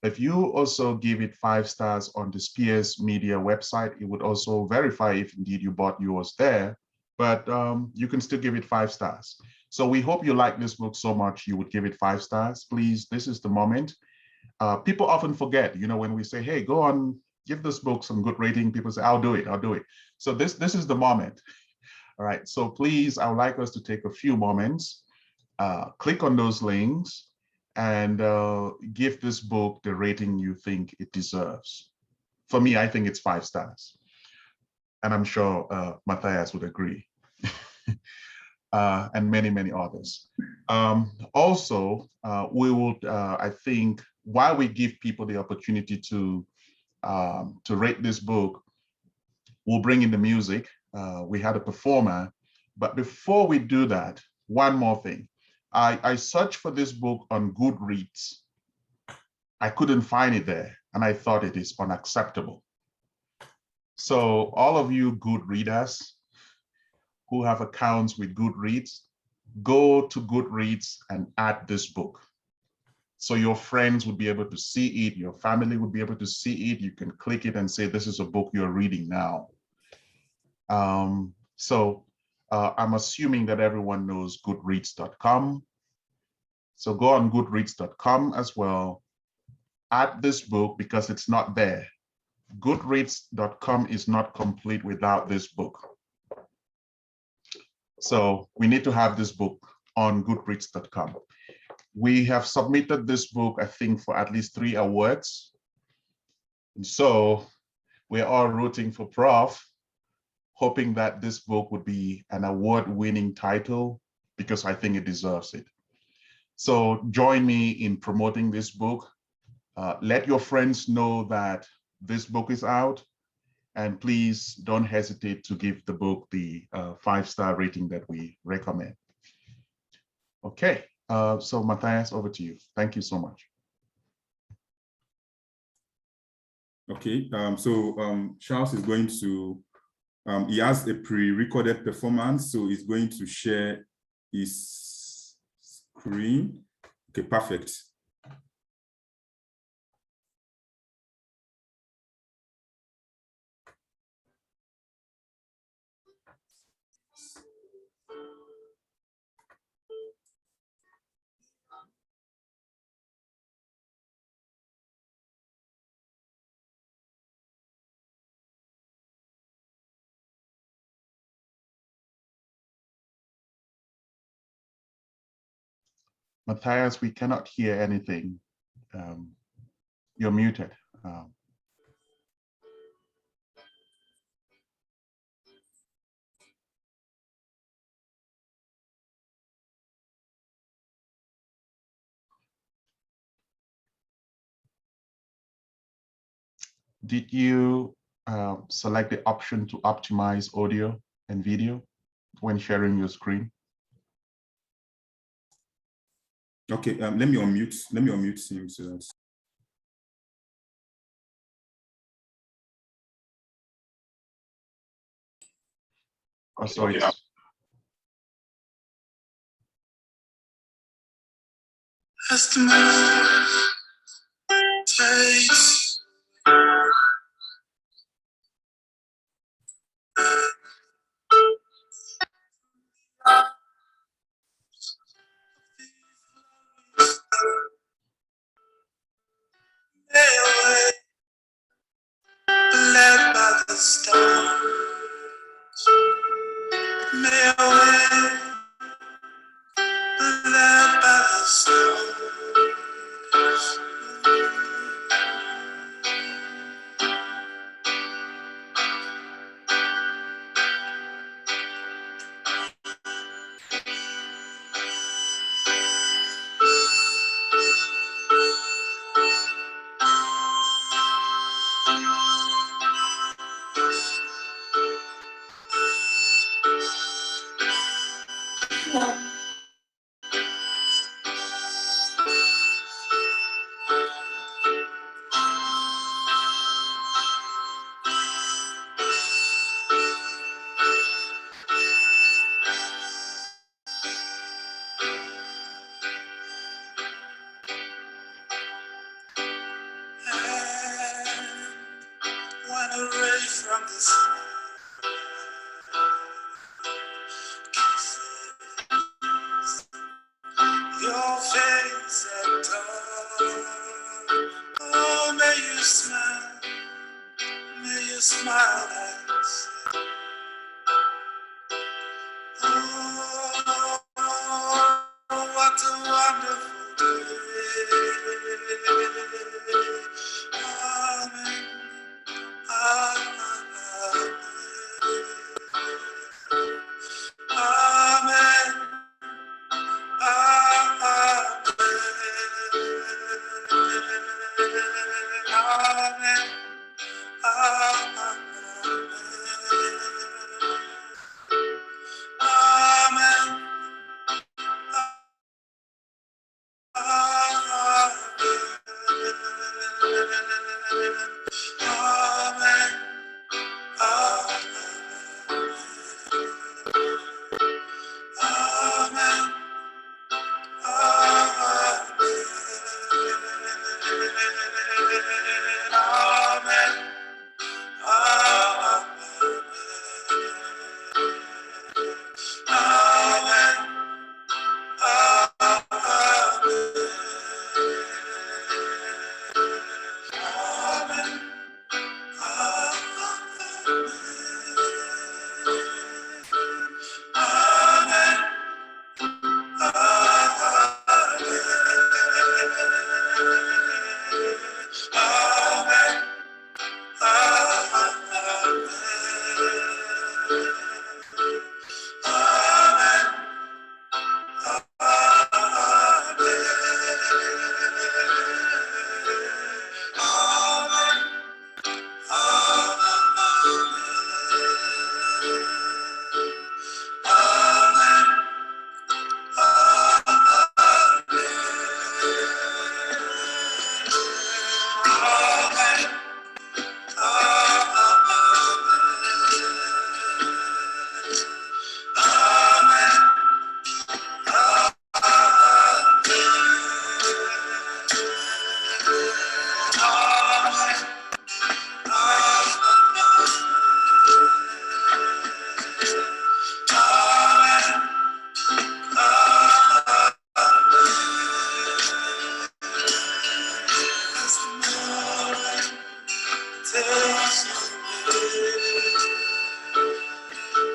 If you also give it 5 stars on the Spears Media website, it would also verify if indeed you bought yours there, but you can still give it 5 stars. So we hope you like this book so much you would give it 5 stars. Please, this is the moment. People often forget, when we say, hey, go on, give this book some good rating, people say, I'll do it. So this is the moment. All right, so please, I would like us to take a few moments, click on those links, and give this book the rating you think it deserves. For me, I think it's 5 stars. And I'm sure Mathias would agree. And many, many others. Also, we will, I think, while we give people the opportunity to rate this book, we'll bring in the music. We had a performer, but before we do that, one more thing. I searched for this book on Goodreads. I couldn't find it there, and I thought it is unacceptable. So all of you good readers who have accounts with Goodreads, go to Goodreads and add this book. So your friends would be able to see it, your family would be able to see it, you can click it and say, this is a book you're reading now. I'm assuming that everyone knows goodreads.com. So go on goodreads.com as well, add this book because it's not there. Goodreads.com is not complete without this book. So we need to have this book on goodreads.com. We have submitted this book, I think, for at least 3 awards. And so we're all rooting for Prof, hoping that this book would be an award-winning title because I think it deserves it. So join me in promoting this book. Let your friends know that this book is out, and please don't hesitate to give the book the 5-star rating that we recommend. Okay, so Mathias, over to you. Thank you so much. Okay, Charles is going to, he has a pre-recorded performance, so he's going to share his screen. Okay, perfect. Mathias, we cannot hear anything. You're muted. Did you select the option to optimize audio and video when sharing your screen? Okay, let me unmute him so that. Oh, sorry. Your face at dawn. Oh, may you smile and say, oh, what a wonderful day. Amen. Amen. Amen.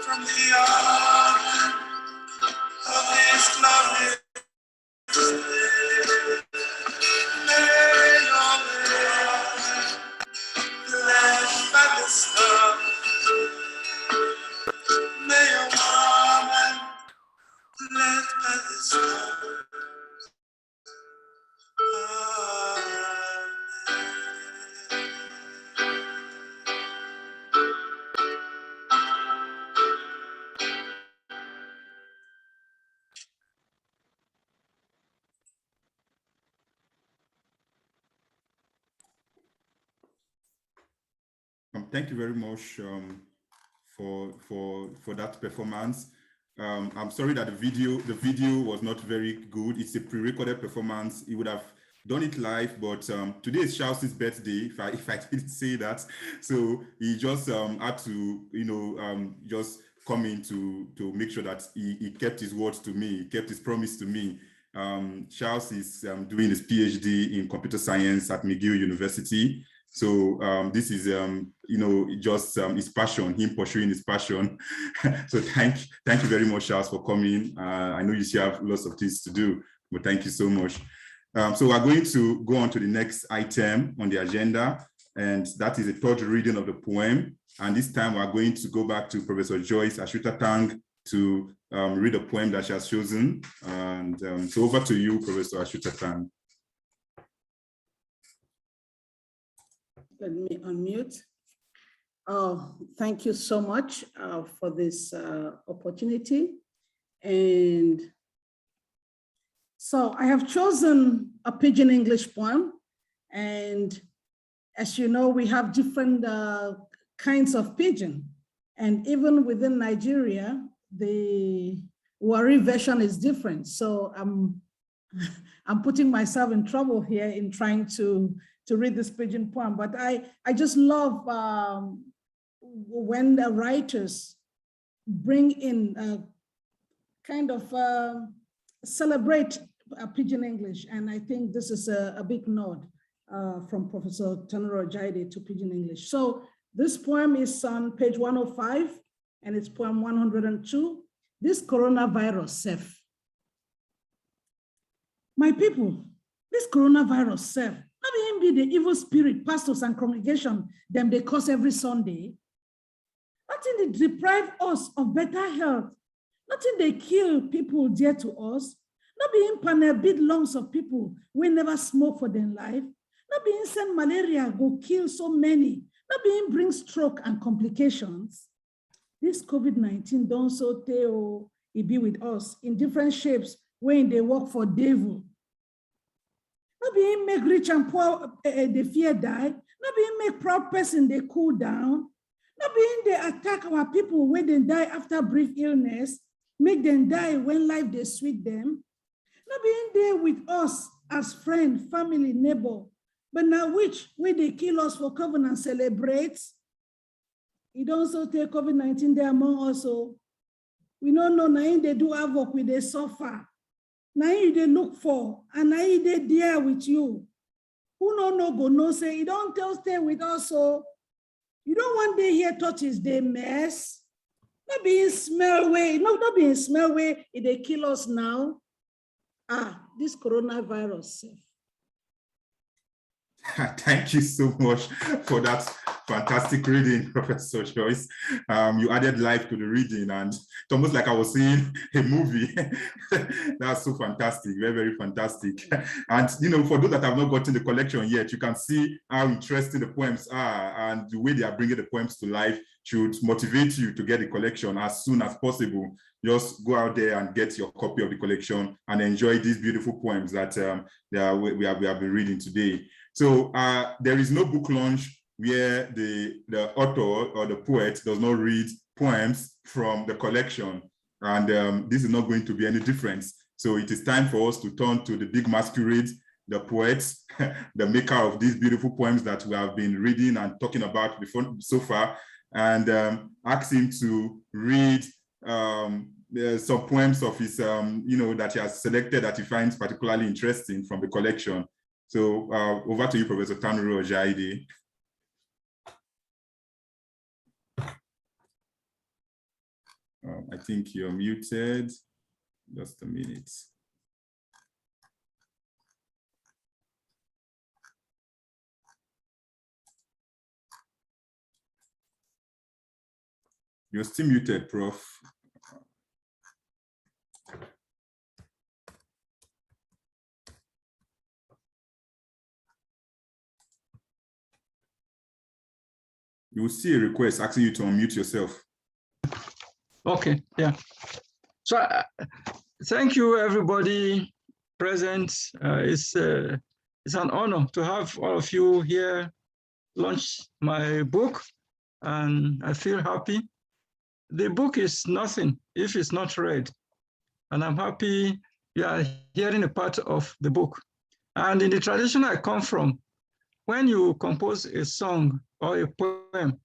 From the arm of His glory, may your way led by the sun. May your woman led by the sun. Thank you very much for that performance. I'm sorry that the video was not very good. It's a pre-recorded performance. He would have done it live, but today is Charles's birthday, if I didn't say that. So he just had to, just come in to make sure that he kept his words to me, he kept his promise to me. Charles is doing his PhD in computer science at McGill University. So this is, just his passion, him pursuing his passion. So thank you very much, Charles, for coming. I know you still have lots of things to do, but thank you so much. So we're going to go on to the next item on the agenda, and that is the third reading of the poem. And this time we're going to go back to Professor Joyce Ash to read a poem that she has chosen. And so over to you, Professor Ash. Let me unmute. Oh, thank you so much for this opportunity. And so I have chosen a Pidgin English poem. And as you know, we have different kinds of Pidgin. And even within Nigeria, the Wari version is different. So I'm putting myself in trouble here in trying to read this Pidgin poem, but I just love when the writers bring in kind of celebrate Pidgin English. And I think this is a big nod from Professor Tanure Ojaide to Pidgin English. So this poem is on page 105 and it's poem 102. This coronavirus self. My people, this coronavirus self, not him be the evil spirit, pastors and congregation, them they curse every Sunday. Nothing they deprive us of better health. Nothing they kill people dear to us. Not being panel big lungs of people we never smoke for their life. Not being send malaria go kill so many. Not being bring stroke and complications. This COVID-19 don't so tell it be with us in different shapes when they work for devil. Not being make rich and poor, they fear die. Not being make proud person, they cool down. Not being they attack our people when they die after brief illness, make them die when life they sweet them. Not being there with us as friend, family, neighbor, but now which way they kill us for covenant celebrates. It also take COVID-19 there among us. So we don't know now they do havoc with they suffer. Now they look for, and now they there with you. Who no go no say, you don't tell stay with us, so you don't want they hear touches they mess. Not being smell way, not being smell way, if they kill us now. This coronavirus. Thank you so much for that fantastic reading, Professor Joyce. You added life to the reading, and it's almost like I was seeing a movie. That's so fantastic, very, very fantastic. And for those that have not gotten the collection yet, you can see how interesting the poems are, and the way they are bringing the poems to life should motivate you to get the collection as soon as possible. Just go out there and get your copy of the collection and enjoy these beautiful poems that we have been reading today. So there is no book launch where the author or the poet does not read poems from the collection. And this is not going to be any different. So it is time for us to turn to the big masquerade, the poet, the maker of these beautiful poems that we have been reading and talking about before so far, and ask him to read some poems of his, that he has selected that he finds particularly interesting from the collection. So over to you, Professor Tanure Ojaide. I think you're muted. Just a minute. You're still muted, Prof. You will see a request asking you to unmute yourself. Okay, yeah. So thank you, everybody present. It's an honor to have all of you here launch my book, and I feel happy. The book is nothing if it's not read, and I'm happy you are hearing a part of the book. And in the tradition I come from, when you compose a song or a poem,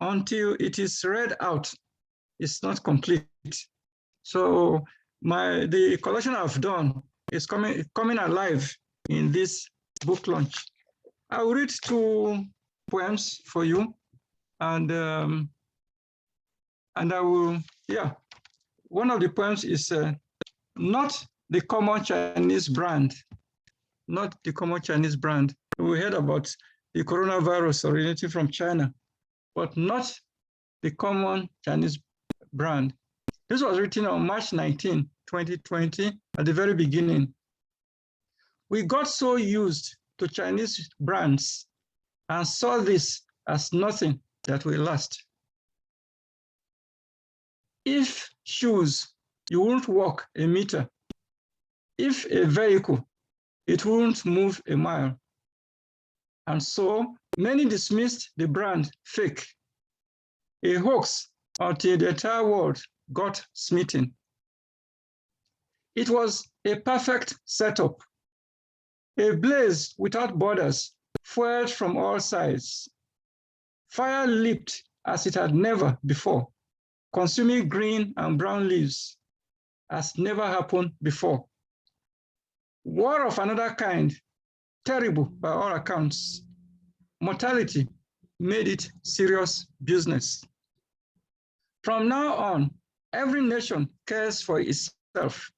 until it is read out, it's not complete. So the collection I've done is coming alive in this book launch. I will read two poems for you, and I will, one of the poems is not the common Chinese brand, not the common Chinese brand. We heard about the coronavirus originating from China, but not the common Chinese brand. This was written on March 19, 2020, at the very beginning. We got so used to Chinese brands and saw this as nothing that will last. If shoes, you won't walk a meter. If a vehicle, it won't move a mile. And so many dismissed the brand fake, a hoax, until the entire world got smitten. It was a perfect setup, a blaze without borders, fueled from all sides. Fire leaped as it had never before, consuming green and brown leaves as never happened before. War of another kind, terrible by all accounts. Mortality made it serious business. From now on, every nation cares for itself.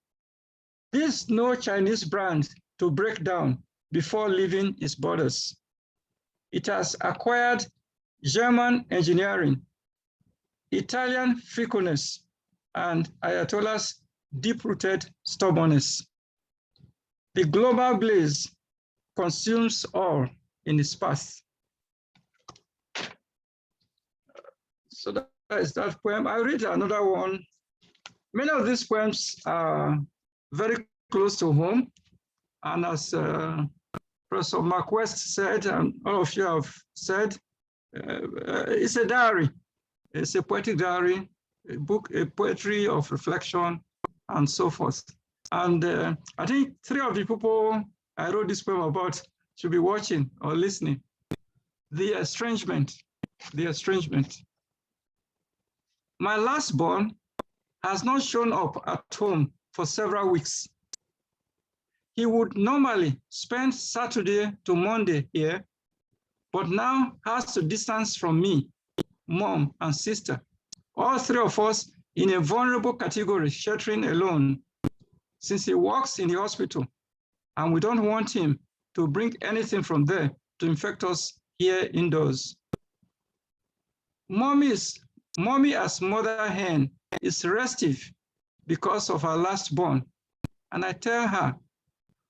There's no Chinese brand to break down before leaving its borders. It has acquired German engineering, Italian fickleness, and Ayatollah's deep-rooted stubbornness. The global blaze consumes all in its path. So that is that poem. I read another one. Many of these poems are very close to home. And as Professor Mark West said, and all of you have said, it's a diary. It's a poetic diary, a book, a poetry of reflection, and so forth. And I think three of the people I wrote this poem about should be watching or listening. The estrangement, the estrangement. My last born has not shown up at home for several weeks. He would normally spend Saturday to Monday here, but now has to distance from me, mom and sister, all three of us in a vulnerable category, sheltering alone, since he works in the hospital, and we don't want him to bring anything from there to infect us here indoors. Mommy as mother hen is restive because of her last born, and I tell her,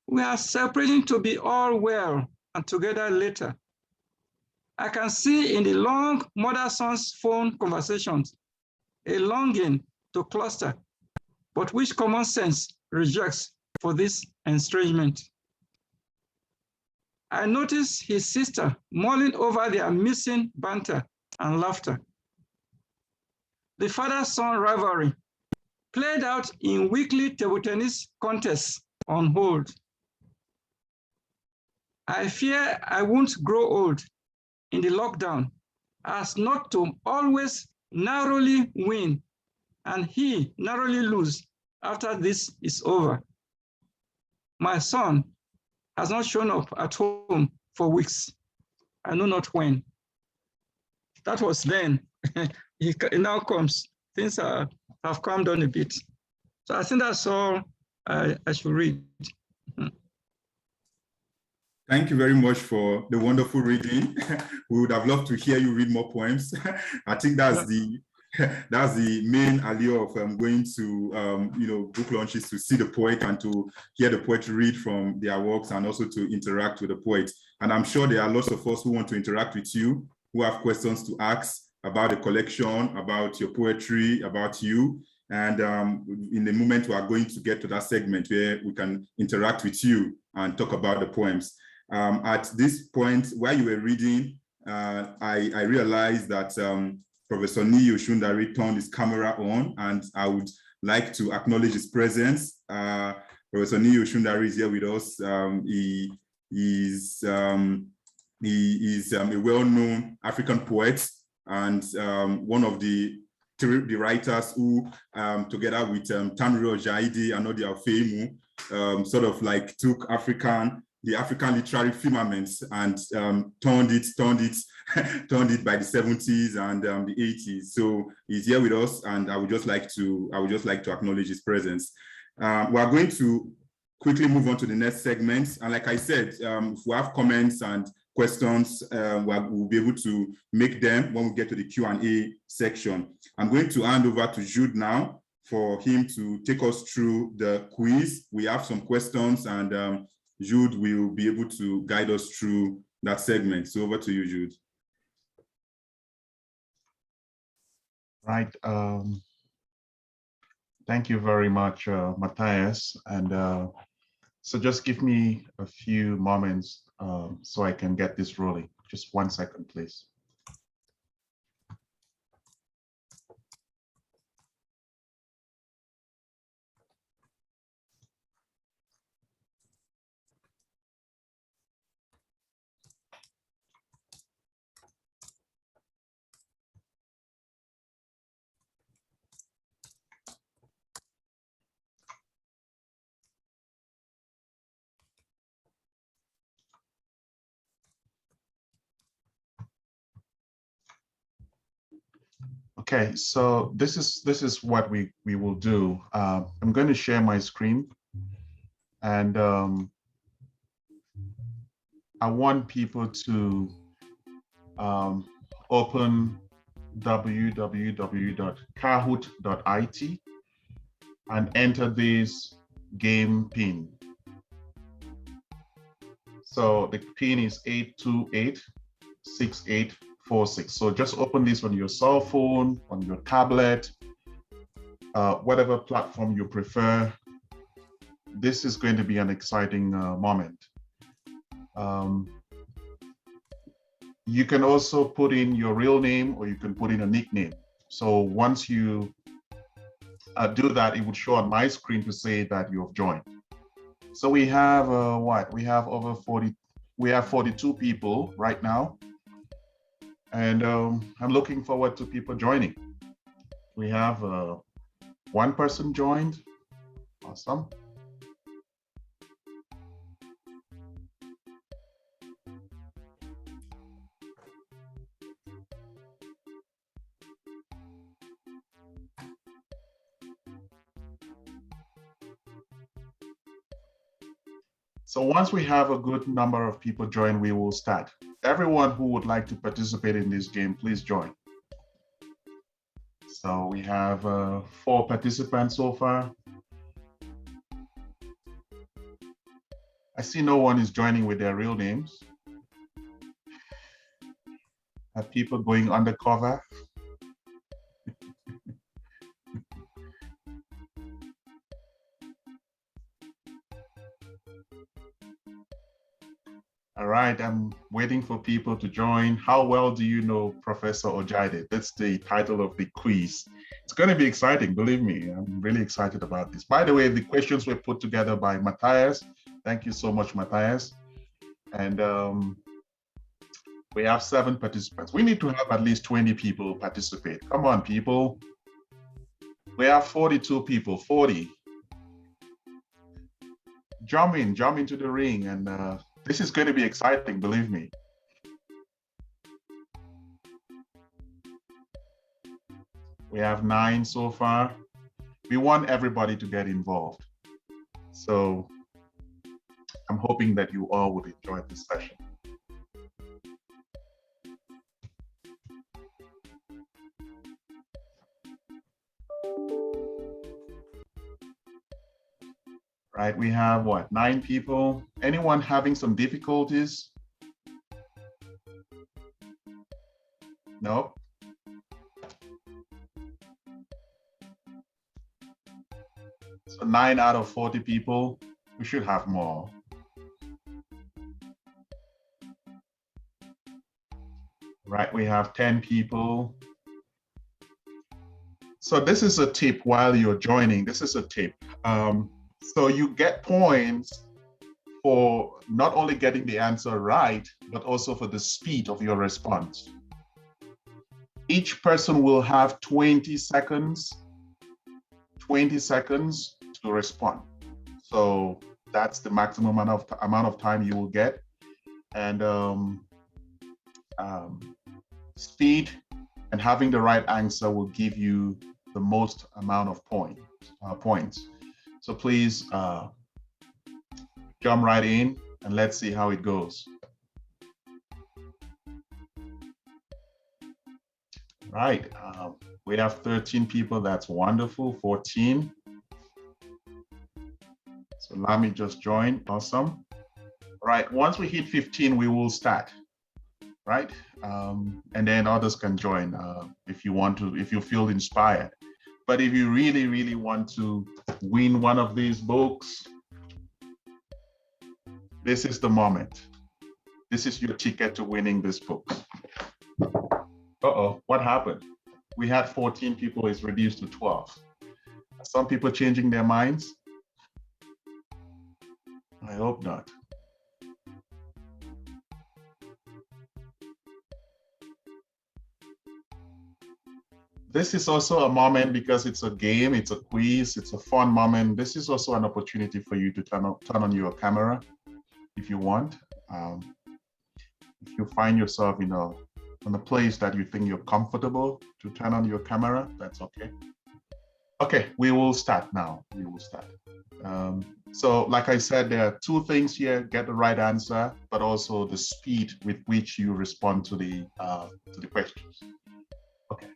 we are separating to be all well and together later. I can see in the long mother-son's phone conversations a longing to cluster, but which common sense rejects for this estrangement. I notice his sister mulling over their missing banter and laughter. The father-son rivalry played out in weekly table tennis contests on hold. I fear I won't grow old in the lockdown as not to always narrowly win and he narrowly lose after this is over. My son has not shown up at home for weeks. I know not when. That was then. He now comes. Things have calmed down a bit. So I think that's all I should read. Thank you very much for the wonderful reading. We would have loved to hear you read more poems. I think that's the main allure of going to book launches, to see the poet and to hear the poet read from their works and also to interact with the poet. And I'm sure there are lots of us who want to interact with you, who have questions to ask about the collection, about your poetry, about you. And in the moment, we are going to get to that segment where we can interact with you and talk about the poems. At this point, while you were reading, I realized that Professor Niyi Osundare turned his camera on, and I would like to acknowledge his presence. Professor Niyi Osundare is here with us. He is a well-known African poet and one of the writers who, together with Tanure Ojaide and Odi Alfeimu, sort of like took African the African literary firmament and turned it turned it by the 70s and the 80s. So he's here with us, and I would just like to acknowledge his presence. We are going to quickly move on to the next segment. And like I said, if we have comments and questions, we'll be able to make them when we get to the Q&A section. I'm going to hand over to Jude now for him to take us through the quiz. We have some questions, and Jude will be able to guide us through that segment. So over to you, Jude. Right. Thank you very much, Mathias. And so just give me a few moments so I can get this rolling. Just 1 second, please. Okay, so this is what we will do. I'm going to share my screen, and I want people to open www.kahoot.it and enter this game pin. So the pin is 8286846. So just open this on your cell phone, on your tablet, whatever platform you prefer. This is going to be an exciting moment. You can also put in your real name, or you can put in a nickname. So once you do that, it would show on my screen to say that you have joined. So we have what? We have over 40. We have 42 people right now, and I'm looking forward to people joining. We have one person joined. Awesome. So once we have a good number of people join, we will start. Everyone who would like to participate in this game, please join. So we have 4 participants so far. I see no one is joining with their real names. Are people going undercover? All right, I'm waiting for people to join. How well do you know Professor Ojaide? That's the title of the quiz. It's going to be exciting, believe me. I'm really excited about this. By the way, the questions were put together by Mathias. Thank you so much, Mathias. And we have 7 participants. We need to have at least 20 people participate. Come on, people. We have 42 people, 40. Jump into the ring, and this is going to be exciting, believe me. We have 9 so far. We want everybody to get involved. So I'm hoping that you all would enjoy this session. Right, we have what, 9 people? Anyone having some difficulties? No? So 9 out of 40 people. We should have more. Right, we have 10 people. So this is a tip while you're joining. This is a tip. So you get points for not only getting the answer right, but also for the speed of your response. Each person will have 20 seconds to respond. So That's the maximum amount of time you will get. And speed and having the right answer will give you the most amount of points. So please jump right in and let's see how it goes. Right, we have 13 people, that's wonderful, 14. So let me just join, awesome. Right, once we hit 15, we will start, right? And then others can join if you want to, if you feel inspired. But if you really, really want to win one of these books, this is the moment. This is your ticket to winning this book. Uh-oh, what happened? We had 14 people, it's reduced to 12. Are some people changing their minds? I hope not. This is also a moment because it's a game, it's a quiz, it's a fun moment. This is also an opportunity for you to turn on your camera if you want. If you find yourself in a place that you think you're comfortable to turn on your camera, that's okay. Okay, we will start now. We will start. So like I said, there are two things here: get the right answer, but also the speed with which you respond to the questions. Okay.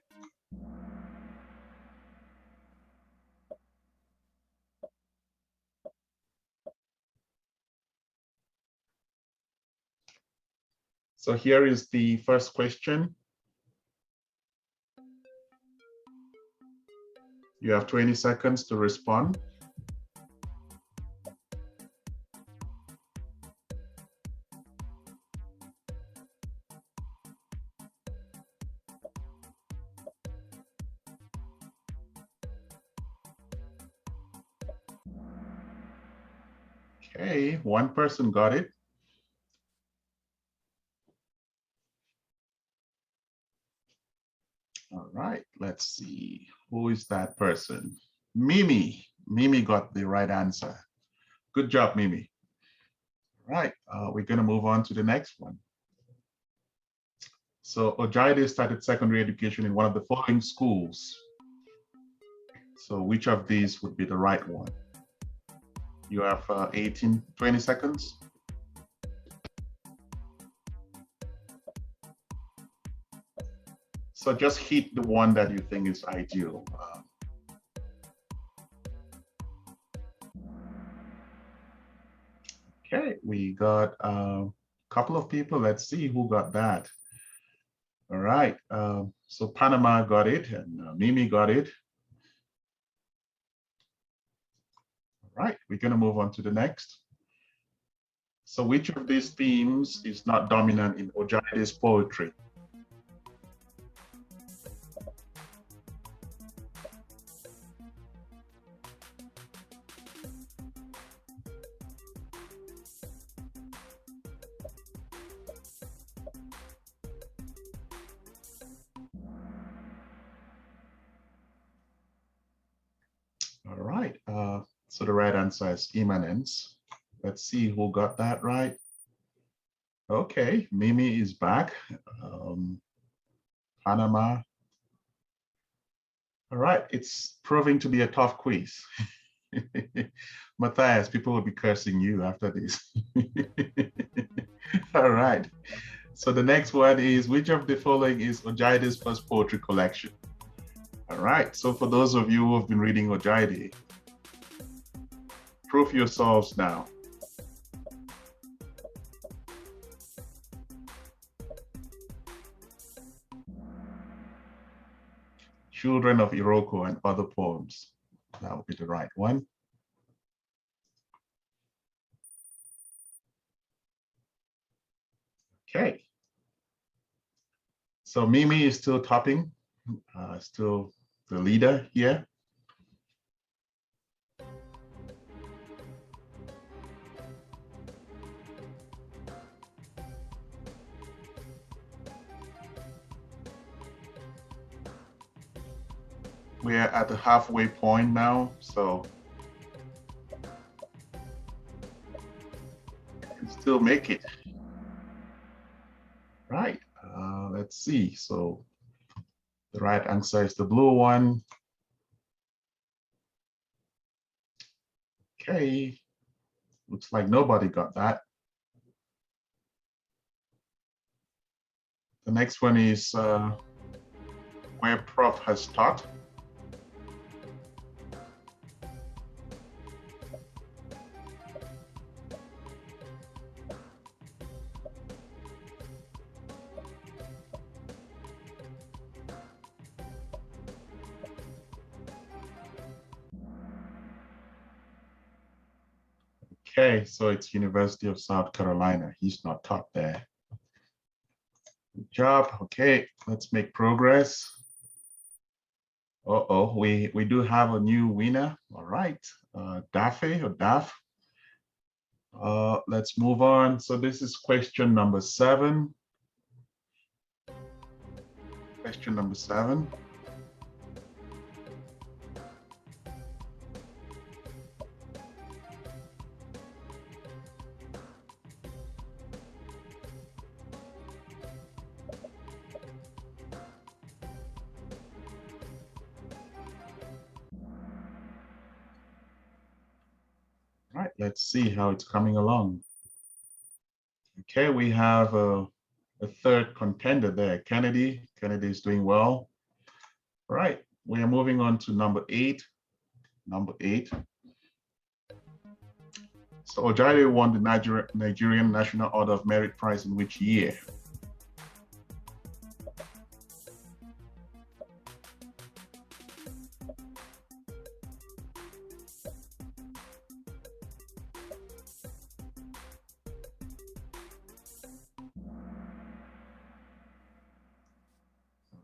So here is the first question. You have 20 seconds to respond. Okay, one person got it. All right, let's see. Who is that person? Mimi. Mimi got the right answer. Good job, Mimi. All right, we're going to move on to the next one. So Ojaide started secondary education in one of the following schools. So which of these would be the right one? You have 20 seconds. So just hit the one that you think is ideal. Okay, we got a couple of people. Let's see who got that. All right, so Panama got it and Mimi got it. All right, we're gonna move on to the next. So which of these themes is not dominant in Ojaide's poetry? All right, so the right answer is immanence. Let's see who got that right. Okay, Mimi is back. Panama. All right, it's proving to be a tough quiz. Mathias, people will be cursing you after this. All right, so the next one is, which of the following is Ojaide's first poetry collection? All right, so for those of you who have been reading Ojaide, prove yourselves now. Children of Iroko and Other Poems. That would be the right one. Okay. So Mimi is still topping, still the leader here. We are at the halfway point now, so still make it. Right, let's see. So the right answer is the blue one. Okay, looks like nobody got that. The next one is where Prof has taught. Okay, so it's University of South Carolina. He's not taught there. Good job. Okay, let's make progress. Uh-oh, we do have a new winner. All right, Dafe or Daf. Let's move on. So this is question number 7. Question number 7. All right, let's see how it's coming along. Okay, we have a third contender there, Kennedy. Kennedy is doing well. All right, we are moving on to number 8. Number 8. So Ojaide won the Nigerian National Order of Merit Prize in which year?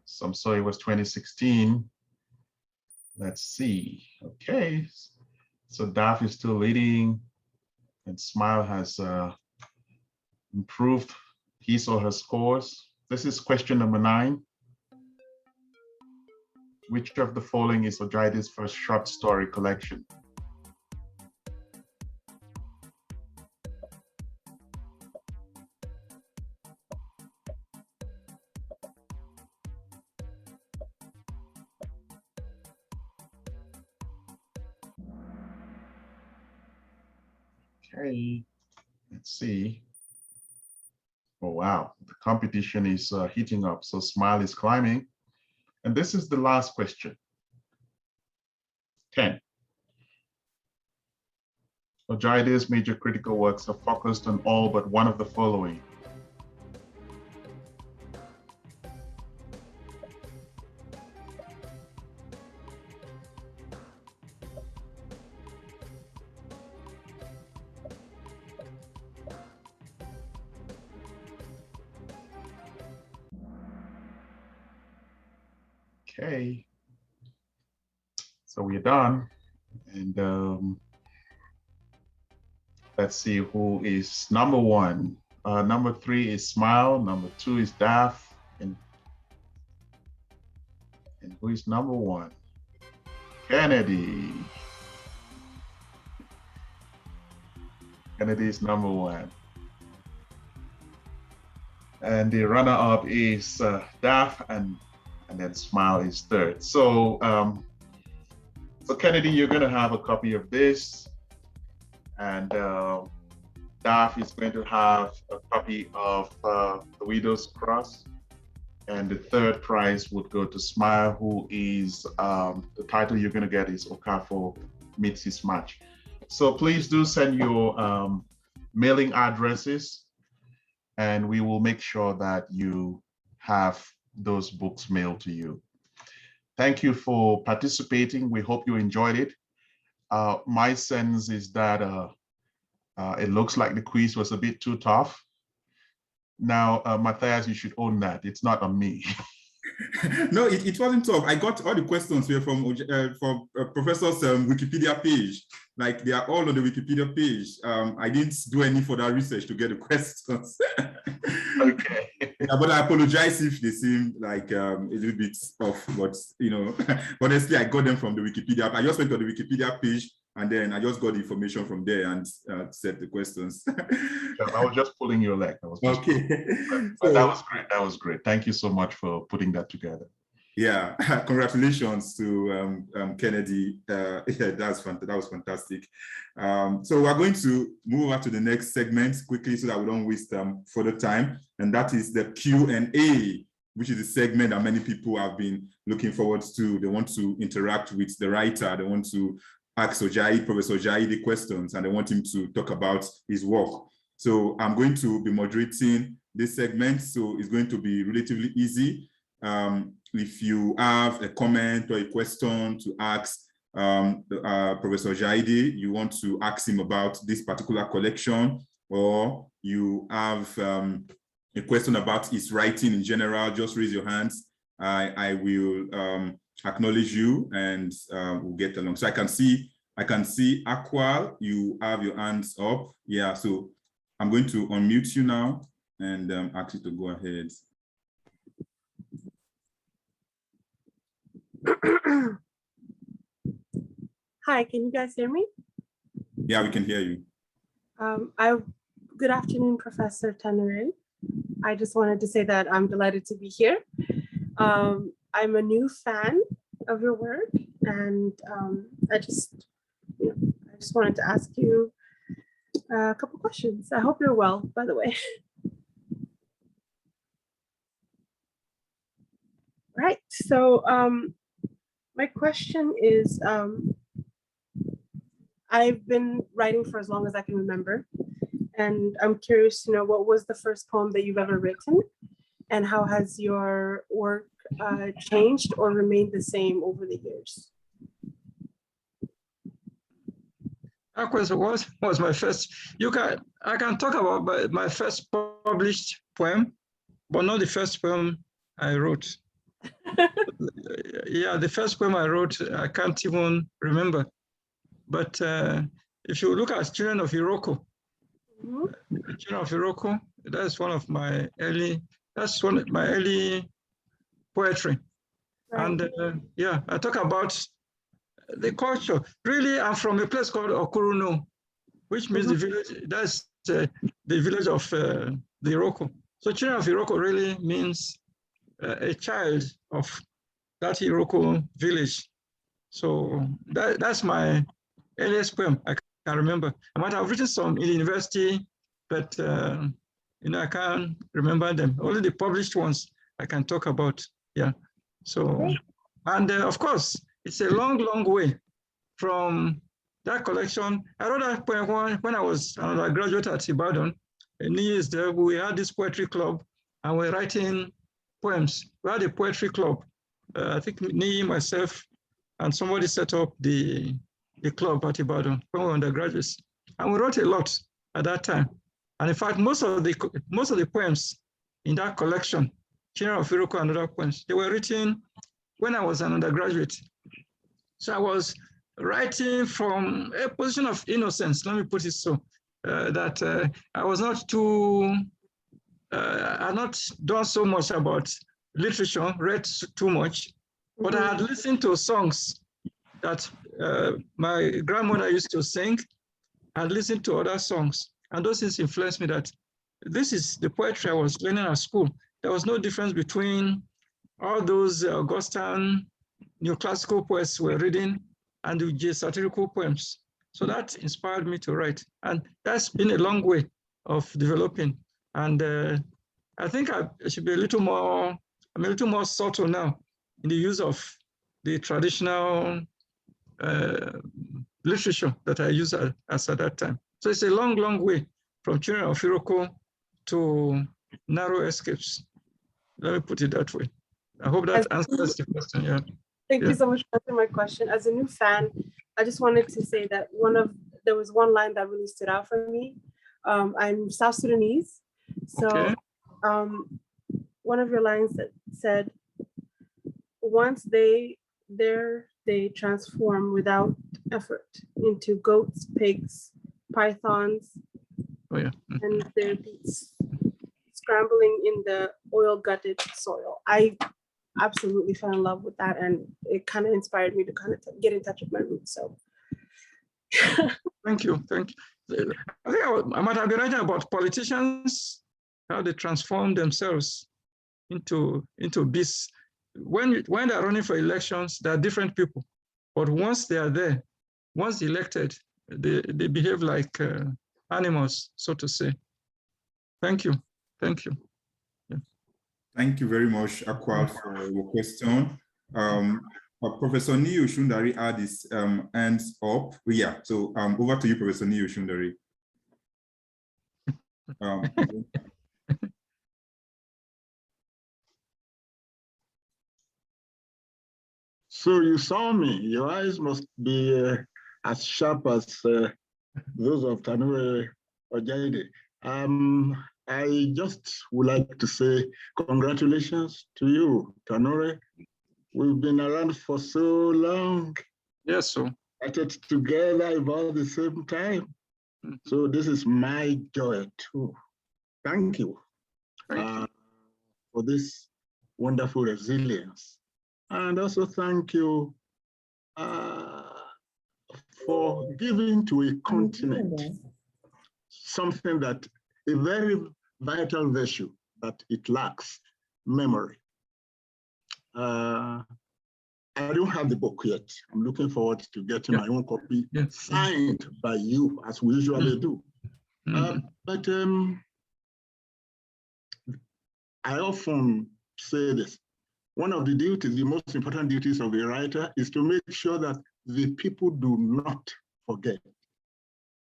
Some say it was 2016. Let's see. Okay, so Daf is still leading, and Smile has improved his or her scores. This is question number 9. Which of the following is Ojaide's first short story collection? Okay, let's see. Oh, wow, the competition is heating up. So Smile is climbing. And this is the last question. 10. Ojaide's major critical works are focused on all but one of the following. Okay, so we're done, and let's see who is number 1. Number 3 is Smile, number 2 is Daf, and who is number 1? Kennedy. Kennedy is number 1. And the runner-up is Daf, and then Smile is 3rd. So, so Kennedy, you're going to have a copy of this, and Daf is going to have a copy of The Widow's Cross, and the 3rd prize would go to Smile, who is, the title you're going to get is Okafor Meets His Match. So please do send your mailing addresses, and we will make sure that you have those books mailed to you. Thank you for participating. We hope you enjoyed it. My sense is that it looks like the quiz was a bit too tough. Now, Mathias, you should own that. It's not on me. No, it wasn't tough. I got all the questions here from Professor's Wikipedia page. Like, they are all on the Wikipedia page. I didn't do any further research to get the questions. Okay. Yeah, but I apologize if they seem like a little bit tough. But, you know, honestly, I got them from the Wikipedia. I just went to the Wikipedia page And then I just got the information from there and set the questions. I was just pulling your leg. Okay. But that was great. That was great. Thank you so much for putting that together. Yeah, congratulations to Kennedy. Yeah, that was fantastic. So we're going to move over to the next segment quickly so that we don't waste further time. And that is the Q&A, which is the segment that many people have been looking forward to. They want to interact with the writer. They want to ask Professor Ojaide questions, and they want him to talk about his work. So I'm going to be moderating this segment. So it's going to be relatively easy. If you have a comment or a question to ask Professor Ojaide, you want to ask him about this particular collection, or you have a question about his writing in general, just raise your hands. I will acknowledge you and we'll get along. So I can see Aqua, you have your hands up. Yeah, so I'm going to unmute you now and ask you to go ahead. Hi, can you guys hear me? Yeah, we can hear you. Good afternoon, Professor Tanure. I just wanted to say that I'm delighted to be here. I'm a new fan of your work, and I just wanted to ask you a couple questions. I hope you're well, by the way. Right, so my question is, I've been writing for as long as I can remember, and I'm curious to know what was the first poem that you've ever written, and how has your work changed or remained the same over the years? That question was my first. I can talk about my first published poem, but not the first poem I wrote. Yeah, the first poem I wrote, I can't even remember. But if you look at Children of Iroko, Children of Iroko, that's one of my early poetry. Right. And yeah, I talk about the culture. Really, I'm from a place called Okuruno, which means the village, that's the village of the Iroko. So Children of Iroko really means a child of that Iroko village. So that's my earliest poem I can remember. I might have written some in university, but I can't remember them. Only the published ones I can talk about. Yeah. So, and of course, it's a long, long way from that collection. I wrote that poem when I was an undergraduate at Ibadan. Years there, we had this poetry club, and we're writing poems. We had a poetry club. I think Niyi, myself, and somebody set up the club at Ibadan when we were undergraduates, and we wrote a lot at that time. And in fact, most of the poems in that collection, Children of Iroko and other poems, they were written when I was an undergraduate. So I was writing from a position of innocence, let me put it so, that I was not I had not done so much about literature, read too much, but I had listened to songs that my grandmother used to sing. I had listened to other songs, and those things influenced me that this is the poetry I was learning at school. There was no difference between all those Augustan neoclassical poets were reading and the satirical poems. So that inspired me to write. And that's been a long way of developing. And I think I should be I'm a little more subtle now in the use of the traditional literature that I use as at that time. So it's a long, long way from Children of Iroko to Narrow Escapes. Let me put it that way. I hope that answers the question. Yeah. Thank you so much for answering my question. As a new fan, I just wanted to say that there was one line that really stood out for me. I'm South Sudanese. So one of your lines that said, once they transform without effort into goats, pigs, pythons, and their beasts scrambling in the oil-gutted soil. I absolutely fell in love with that, and it kind of inspired me to kind of get in touch with my roots. So Thank you. Thank you. I think I might have been writing about politicians, how they transform themselves into beasts. When they're running for elections, there are different people. But once they are there, once elected, they behave like animals, so to say. Thank you. Thank you. Yeah. Thank you very much, Akwal, for your question. Professor Niyi Osundare had his hands up. Yeah, so over to you, Professor Niyi Osundare. So you saw me. Your eyes must be as sharp as those of Tanure Ojaide. I just would like to say congratulations to you, Tanure. We've been around for so long. Yes, sir. Started together about the same time. So this is my joy too. Thank you, for this wonderful resilience. And also thank you for giving to a continent something that a very vital virtue that it lacks, memory. I don't have the book yet. I'm looking forward to getting my own copy signed by you, as we usually do. But I often say this. One of the duties, the most important duties of a writer is to make sure that the people do not forget.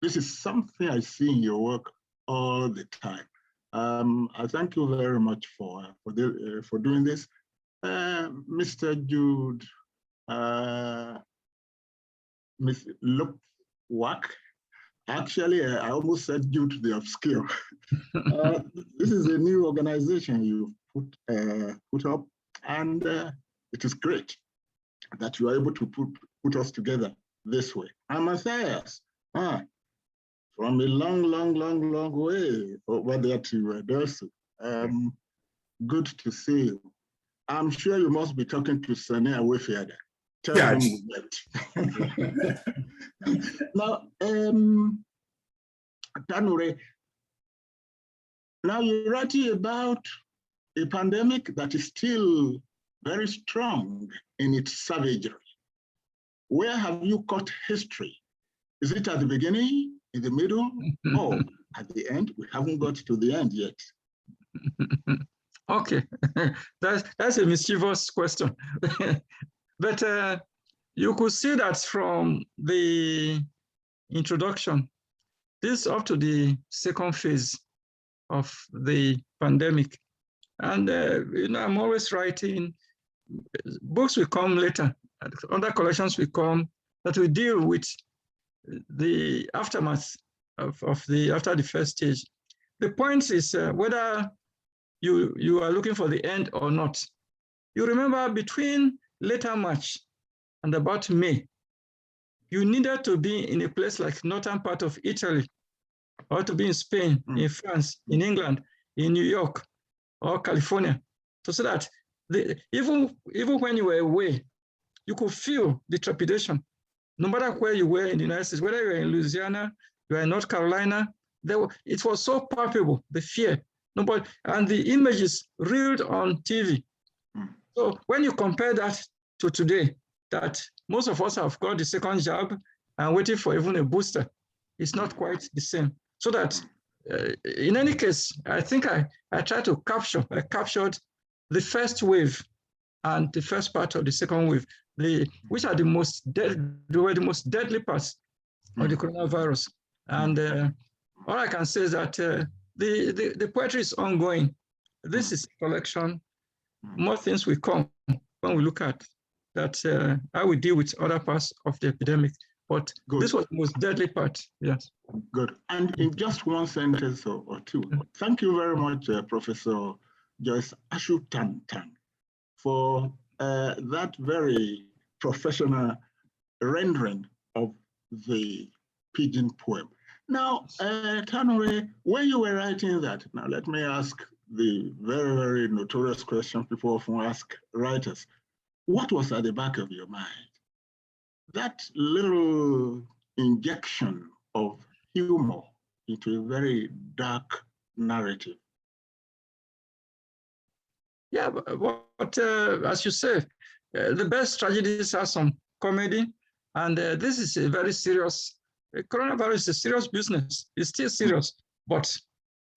This is something I see in your work all the time. I thank you very much for doing this. Mr. Jude, Ms. Lupwak, actually, I almost said Jude the Obscure. This is a new organization you put up, and it is great that you are able to put us together this way. And Mathias, from a long way over there to Dorsu. Good to see you. I'm sure you must be talking to Sani Awefia. Tell him we met. Now, Tanure, now you're writing about a pandemic that is still very strong in its savagery. Where have you caught history? Is it at the beginning, in the middle, or at the end? We haven't got to the end yet. Okay, that's a mischievous question. But you could see that from the introduction, this is up to the second phase of the pandemic. And I'm always writing, books will come later, other collections will come that will deal with the aftermath after the first stage. The point is whether you are looking for the end or not. You remember between later March and about May, you needed to be in a place like northern part of Italy, or to be in Spain, in France, in England, in New York, or California, so that even when you were away, you could feel the trepidation. No matter where you were in the United States, whether you were in Louisiana, you were in North Carolina, it was so palpable, the fear. And the images reeled on TV. So when you compare that to today, that most of us have got the second jab and waiting for even a booster, it's not quite the same. So that in any case, I think I tried to captured the first wave and the first part of the second wave, which are the most deadly parts of the coronavirus. And all I can say is that the poetry is ongoing. This is a collection. More things will come when we look at that, how we deal with other parts of the epidemic. But this was the most deadly part, yes. Good. And in just one sentence or two, thank you very much, Professor Joyce Ash, for that very professional rendering of the Pidgin poem. Now, Tanure, when you were writing that, now let me ask the very, very notorious question people often ask writers. What was at the back of your mind? That little injection of humor into a very dark narrative. Yeah, but as you say, the best tragedies are some comedy, and this is a very serious. Coronavirus is a serious business. It's still serious, but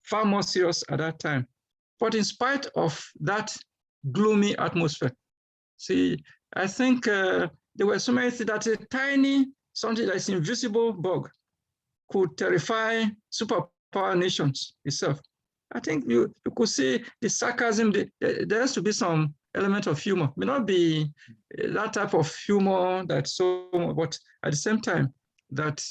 far more serious at that time. But in spite of that gloomy atmosphere, see, I think there were so many things that a tiny, something that's invisible bug could terrify superpower nations itself. I think you could see the sarcasm. There has to be some element of humor. It may not be that type of humor that's so, but at the same time, that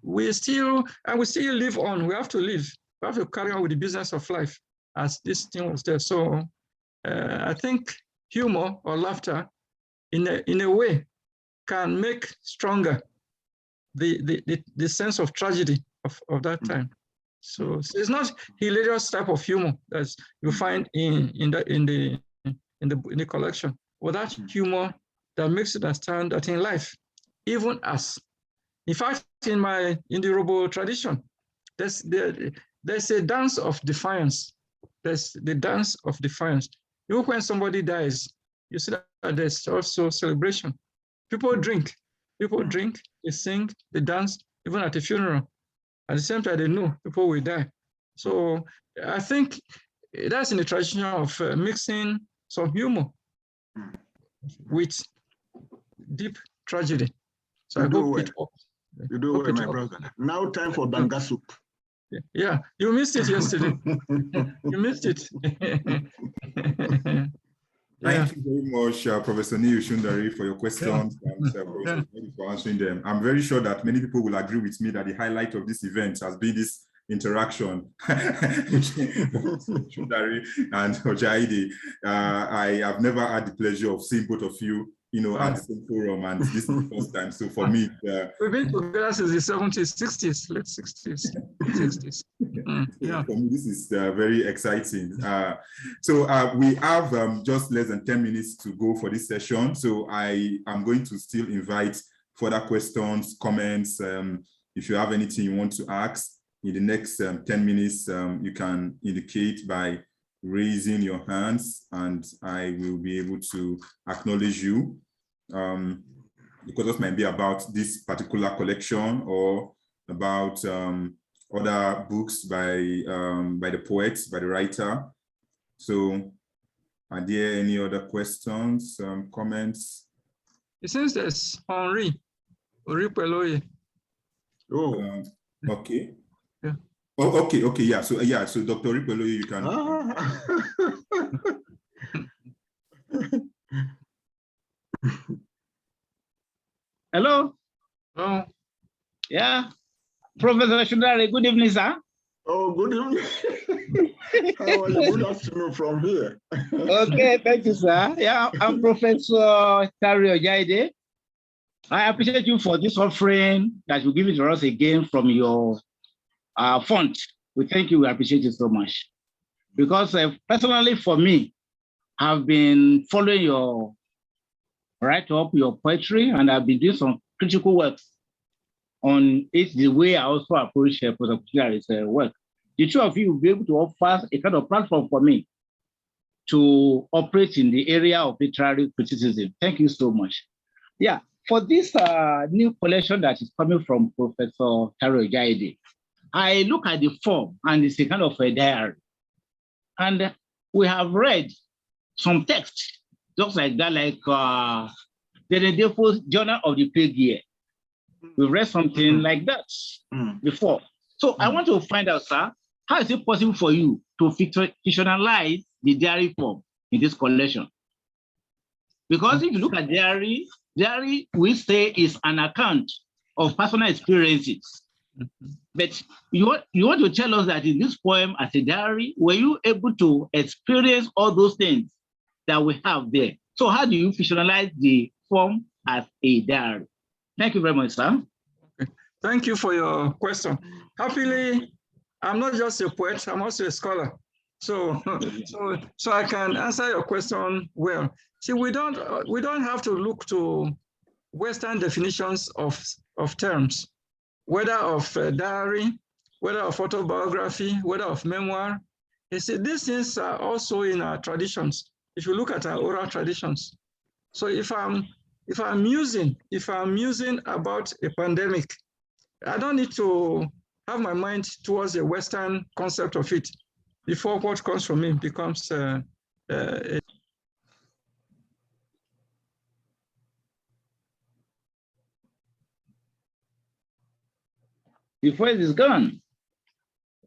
we still live on. We have to live. We have to carry on with the business of life as this thing was there. So I think humor or laughter, in a way, can make stronger the sense of tragedy of that time. So it's not hilarious type of humor that you find in the collection, but that humor that makes you understand that in life, even as, in fact, in the Yoruba tradition, there's a dance of defiance. There's the dance of defiance. Even when somebody dies, you see that there's also celebration. People drink, they sing, they dance, even at a funeral. At the same time, they know people will die. So I think that's in the tradition of mixing some humor with deep tragedy. So I hope it works. You do well, my brother. Now time for banga soup. Yeah, you missed it yesterday. You missed it. Thank you very much, Professor Niyi Osundare, for your questions and for answering them. I'm very sure that many people will agree with me that the highlight of this event has been this interaction Osundare and Ojaide. I have never had the pleasure of seeing both of you, at the same forum, and this is the first time. So for me, we've been together since the 70s, 60s, late 60s, 60s. Yeah. For me, this is very exciting. So we have just less than 10 minutes to go for this session. So I am going to still invite further questions, comments. If you have anything you want to ask in the next 10 minutes, you can indicate by raising your hands, and I will be able to acknowledge you. Because it might be about this particular collection or about other books by the poets, by the writer. So are there any other questions, comments? It seems there's Henri Peloye. Oh, okay. Yeah. Oh, okay, yeah. So Dr. Peloye, you can. Hello. Oh. Yeah. Professor Osundare, good evening, sir. Oh, good evening. How are you? Good afternoon from here. Okay, thank you, sir. Yeah, I'm Professor Tanure Ojaide. I appreciate you for this offering that you give it to us again from your fund. We thank you. We appreciate it so much. Because personally, for me, I've been following your write-up, your poetry, and I've been doing some critical works on it, the way I also approach Professor Osundari's work. The two of you will be able to offer a kind of platform for me to operate in the area of literary criticism. Thank you so much. Yeah, for this new collection that is coming from Professor Tanure Ojaide, I look at the form and it's a kind of a diary. And we have read some text, just like that, like the Defoe's Journal of the Plague Year. We read something like that before. So I want to find out, sir, how is it possible for you to fictionalize the diary form in this collection? Because if you look at diary we say is an account of personal experiences. But you want to tell us that in this poem as a diary, were you able to experience all those things that we have there? So how do you fictionalize the form as a diary? Thank you very much, sir. Okay. Thank you for your question. Happily, I'm not just a poet, I'm also a scholar. So I can answer your question well. See, we don't have to look to Western definitions of terms, whether of diary, whether of autobiography, whether of memoir. You see, these things are also in our traditions. If you look at our oral traditions. So if I'm musing about a pandemic, I don't need to have my mind towards a Western concept of it before what comes from me becomes The voice is gone.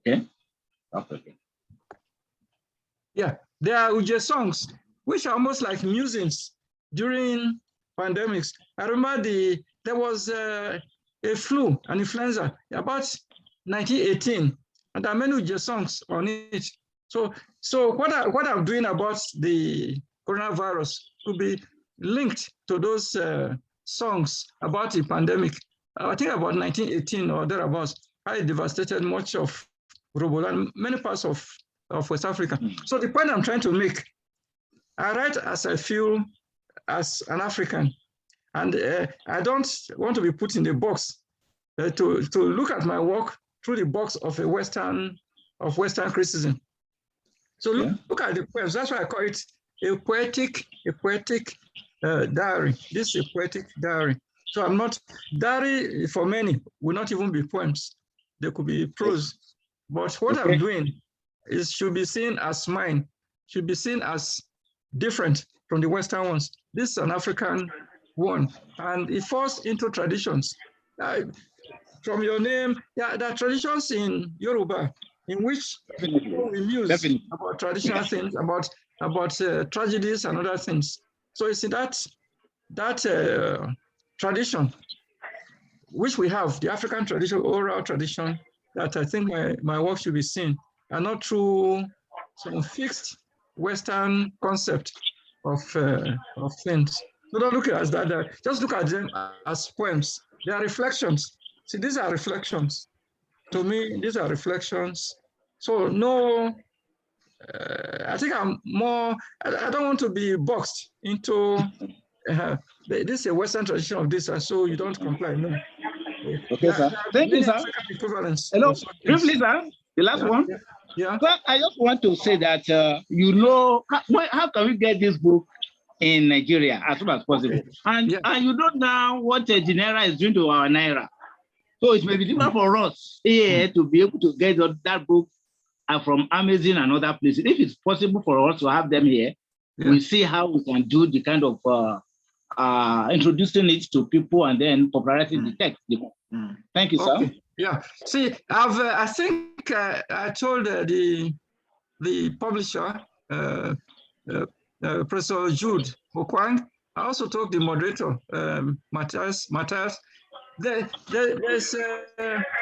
Okay. Okay. Yeah, there are Uje songs, which are almost like musings during pandemics. I remember there was a flu, an influenza, about 1918, and there are many Uje songs on it. So what I'm doing about the coronavirus could be linked to those songs about the pandemic. I think about 1918 or thereabouts, how it devastated much of Robola and many parts of West Africa. So the point I'm trying to make, I write as I feel as an African, and I don't want to be put in the box to look at my work through the box of Western criticism. So look at the poems. That's why I call it a poetic diary. This is a poetic diary. So I'm not, diary for many will not even be poems. They could be prose. But what I'm doing should be seen as mine, should be seen as different from the Western ones. This is an African one, and it falls into traditions. From your name, there are traditions in Yoruba in which we muse about traditional things, about tragedies and other things. So it's in that tradition, which we have, the African tradition, oral tradition, that I think my work should be seen, and not through some fixed Western concept of things. So don't look at it as that. Just look at them as poems. They are reflections. See, these are reflections. To me, these are reflections. So no, I think I'm more, I don't want to be boxed into, this is a Western tradition of this, and so you don't comply, no. Okay, sir. Thank you, sir. Hello, briefly, sir. The last one. Yeah. So I just want to say that, how can we get this book in Nigeria as soon as possible? Okay. And you know now what the Naira is doing to our Naira. So it may be difficult for us here to be able to get that book from Amazon and other places. If it's possible for us to have them here, we'll see how we can do the kind of introducing it to people and then popularizing the text. Thank you, sir. Yeah. See, I think I told the publisher, Professor Jude Okwang. I also told the moderator, Mathias. There's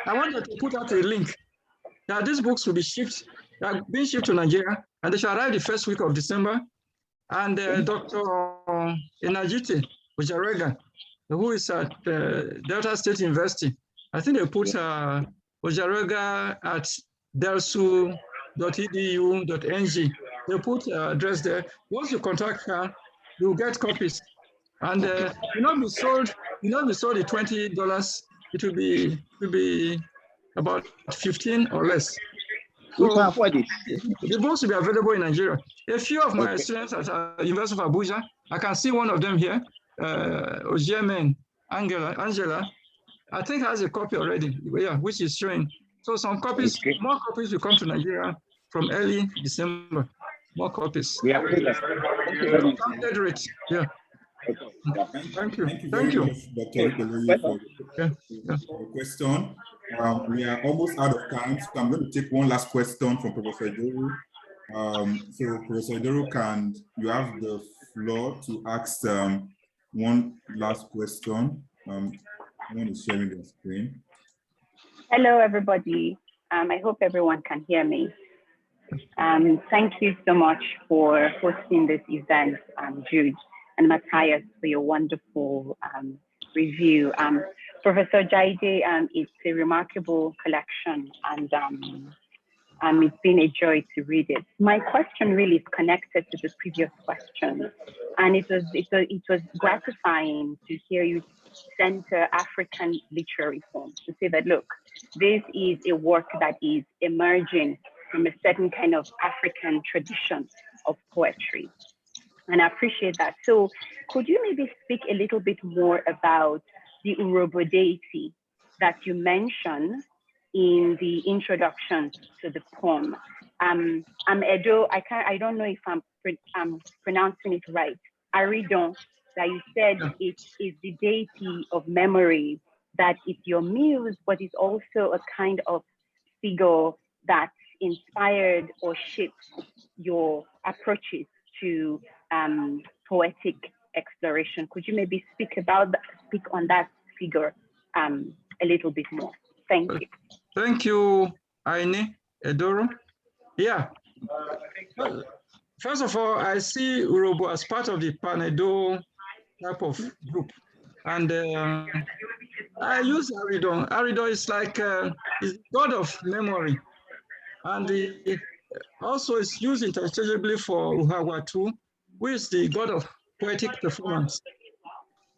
I wanted to put out a link that these books will be shipped. They are being shipped to Nigeria, and they shall arrive the first week of December. And Dr. Enajite Ojaruega, who is at Delta State University, I think they put Ojaruega at delsu.edu.ng. They put address there. Once you contact her, you'll get copies. And it will not be sold at $20. It will be about 15 or less. We can afford it. The books will be available in Nigeria. A few of my students at University of Abuja, I can see one of them here, Ojemen Angela, I think has a copy already, which is showing. So some copies, more copies will come to Nigeria from early December. More copies. Yeah. Thank you. Thank you, Dr. Ojaruega, for your question. We are almost out of time, so I'm going to take one last question from Professor Iroro. So Professor Iroro, you have the floor to ask one last question. Someone is sharing their screen. Hello, everybody. I hope everyone can hear me. Thank you so much for hosting this event, Jude and Mathias, for your wonderful review. Professor Ojaide, it's a remarkable collection, and It's been a joy to read it. My question really is connected to the previous question, and it was gratifying to hear you center African literary forms, to say that, look, this is a work that is emerging from a certain kind of African tradition of poetry. And I appreciate that. So could you maybe speak a little bit more about the Urhobo deity that you mentioned in the introduction to the poem? I'm Edo, I don't know if I'm pronouncing it right. Aridon, that you said it is the deity of memory, that it's your muse, but it's also a kind of figure that inspired or shaped your approaches to poetic exploration. Could you maybe speak on that figure a little bit more? Thank you. Thank you, Aine Edoro. Yeah. First of all, I see Urhobo as part of the Pan-Edo type of group. And I use Aridon. Aridon is like is god of memory. And also it's used interchangeably for Uhawa too, who is the god of poetic performance.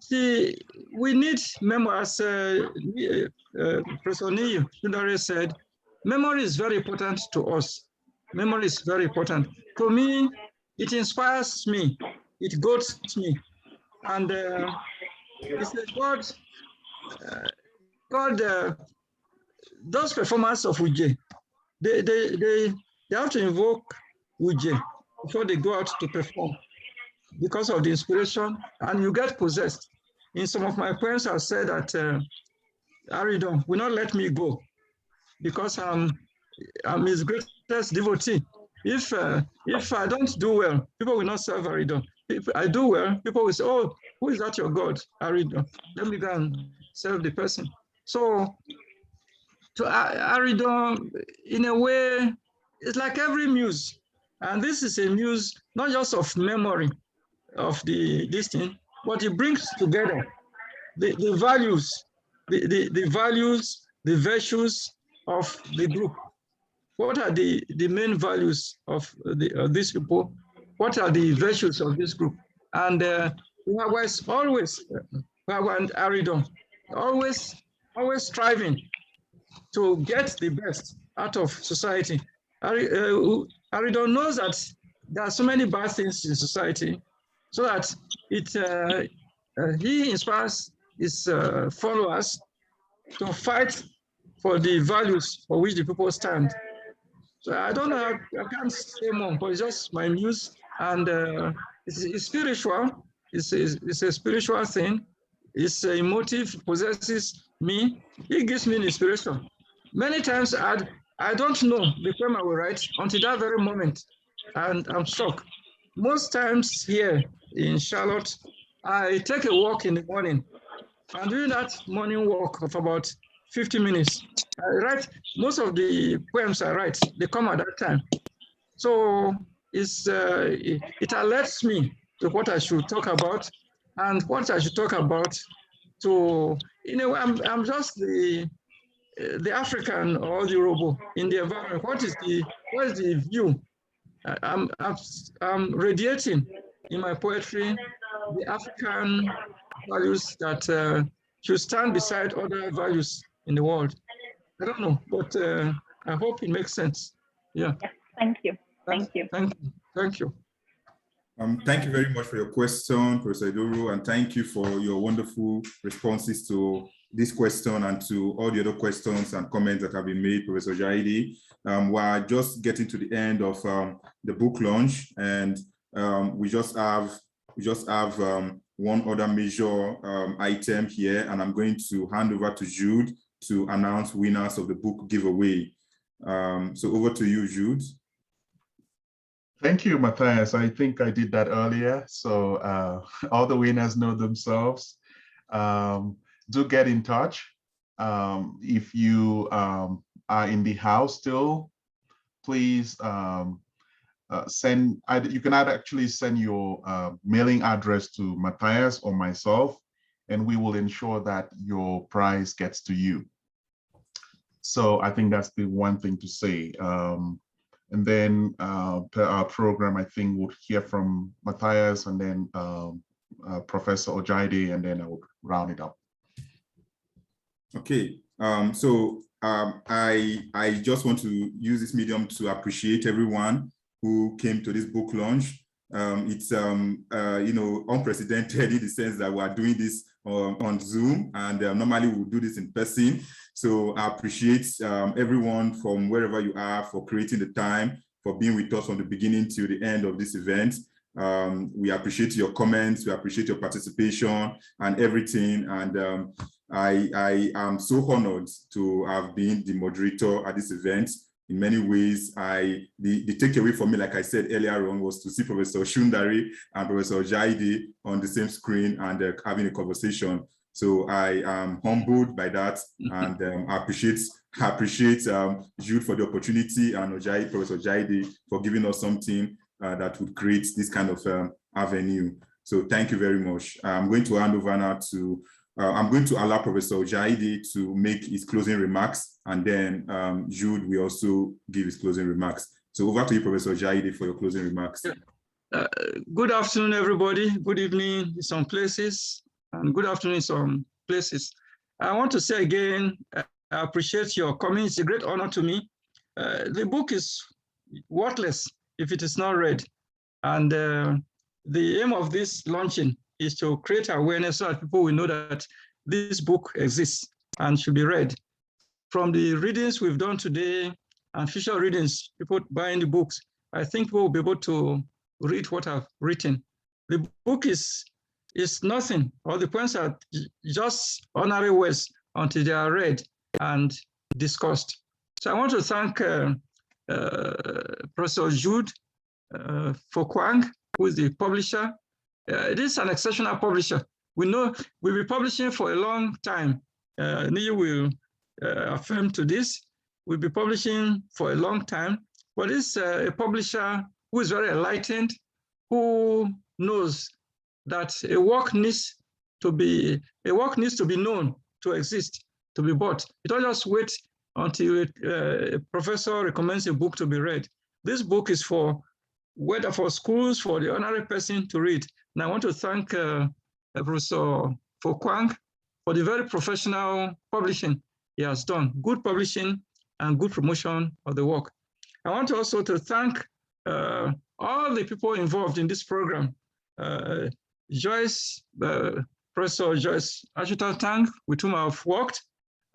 See, we need memory, as Professor Niyi Osundare said, memory is very important to us. Memory is very important. To me, it inspires me, it goads me. And it's a God, those performers of Uje, they have to invoke Uje before they go out to perform because of the inspiration, and you get possessed. In some of my poems, I've said that Aridon will not let me go because I'm his greatest devotee. If I don't do well, people will not serve Aridon. If I do well, people will say, oh, who is that your God, Aridon? Let me go and serve the person. So to Aridon, in a way, it's like every muse. And this is a muse, not just of memory of this thing, but it brings together the values, the values, the virtues of the group. What are the main values of these people? What are the virtues of this group? And Uhawa is always, Uhawa and Aridon, always striving to get the best out of society. Aridon knows that there are so many bad things in society, so that he inspires his followers to fight for the values for which the people stand. So I don't know, I can't say more, but it's just my muse, and it's spiritual. It's a spiritual thing. It's emotive, possesses me. It gives me inspiration. Many times I don't know the poem I will write until that very moment, and I'm shocked. Most times here in Charlotte, I take a walk in the morning, and during that morning walk of about 50 minutes, I write most of the poems I write, they come at that time. So it alerts me to what I should talk about, and what I should talk about to, I'm just the African or the Urhobo in the environment. What is the view? I'm radiating in my poetry the African values that should stand beside other values in the world. I don't know, but I hope it makes sense. Yeah. Yes, thank you. Thank you. Thank you. Thank you very much for your question, Professor Iroro, and thank you for your wonderful responses to this question and to all the other questions and comments that have been made, Professor Ojaide. We're just getting to the end of the book launch, and we just have one other major item here, and I'm going to hand over to Jude to announce winners of the book giveaway. So over to you, Jude. Thank you, Mathias. I think I did that earlier. So all the winners know themselves. Do get in touch. If you are in the house still, please you can actually send your mailing address to Mathias or myself, and we will ensure that your prize gets to you. So I think that's the one thing to say. And then per our program, I think we'll hear from Mathias and then Professor Ojaide, and then I will round it up. Okay, I just want to use this medium to appreciate everyone who came to this book launch. It's unprecedented in the sense that we are doing this on Zoom, and normally we'll do this in person. So I appreciate everyone from wherever you are for creating the time, for being with us from the beginning to the end of this event. We appreciate your comments, we appreciate your participation and everything. And I am so honored to have been the moderator at this event. In many ways, the takeaway for me, like I said earlier on, was to see Professor Osundare and Professor Ojaide on the same screen and having a conversation. So I am humbled by that, and I appreciate Jude for the opportunity, and Professor Ojaide for giving us something that would create this kind of avenue. So thank you very much. I'm going to hand over now to I'm going to allow Professor Ojaide to make his closing remarks, and then Jude will also give his closing remarks. So over to you, Professor Ojaide, for your closing remarks. Good afternoon, everybody. Good evening in some places, and good afternoon in some places. I want to say again, I appreciate your coming. It's a great honor to me. The book is worthless if it is not read. And the aim of this launching is to create awareness so that people will know that this book exists and should be read. From the readings we've done today and future readings, people buying the books, I think people will be able to read what I've written. The book is nothing, all the points are just ordinary words until they are read and discussed. So I want to thank Professor Jude Fokwang, who is the publisher. It is an exceptional publisher. We know we'll be publishing for a long time. Niyi will affirm to this. We'll be publishing for a long time, but it's a publisher who is very enlightened, who knows that a work needs to be known, to exist, to be bought. You don't just wait until a professor recommends a book to be read. This book is for whether for schools, for the ordinary person to read. And I want to thank Professor Fokwang for the very professional publishing he has done, good publishing and good promotion of the work. I want also to thank all the people involved in this program. Joyce, Professor Joyce Ash, with whom I've worked,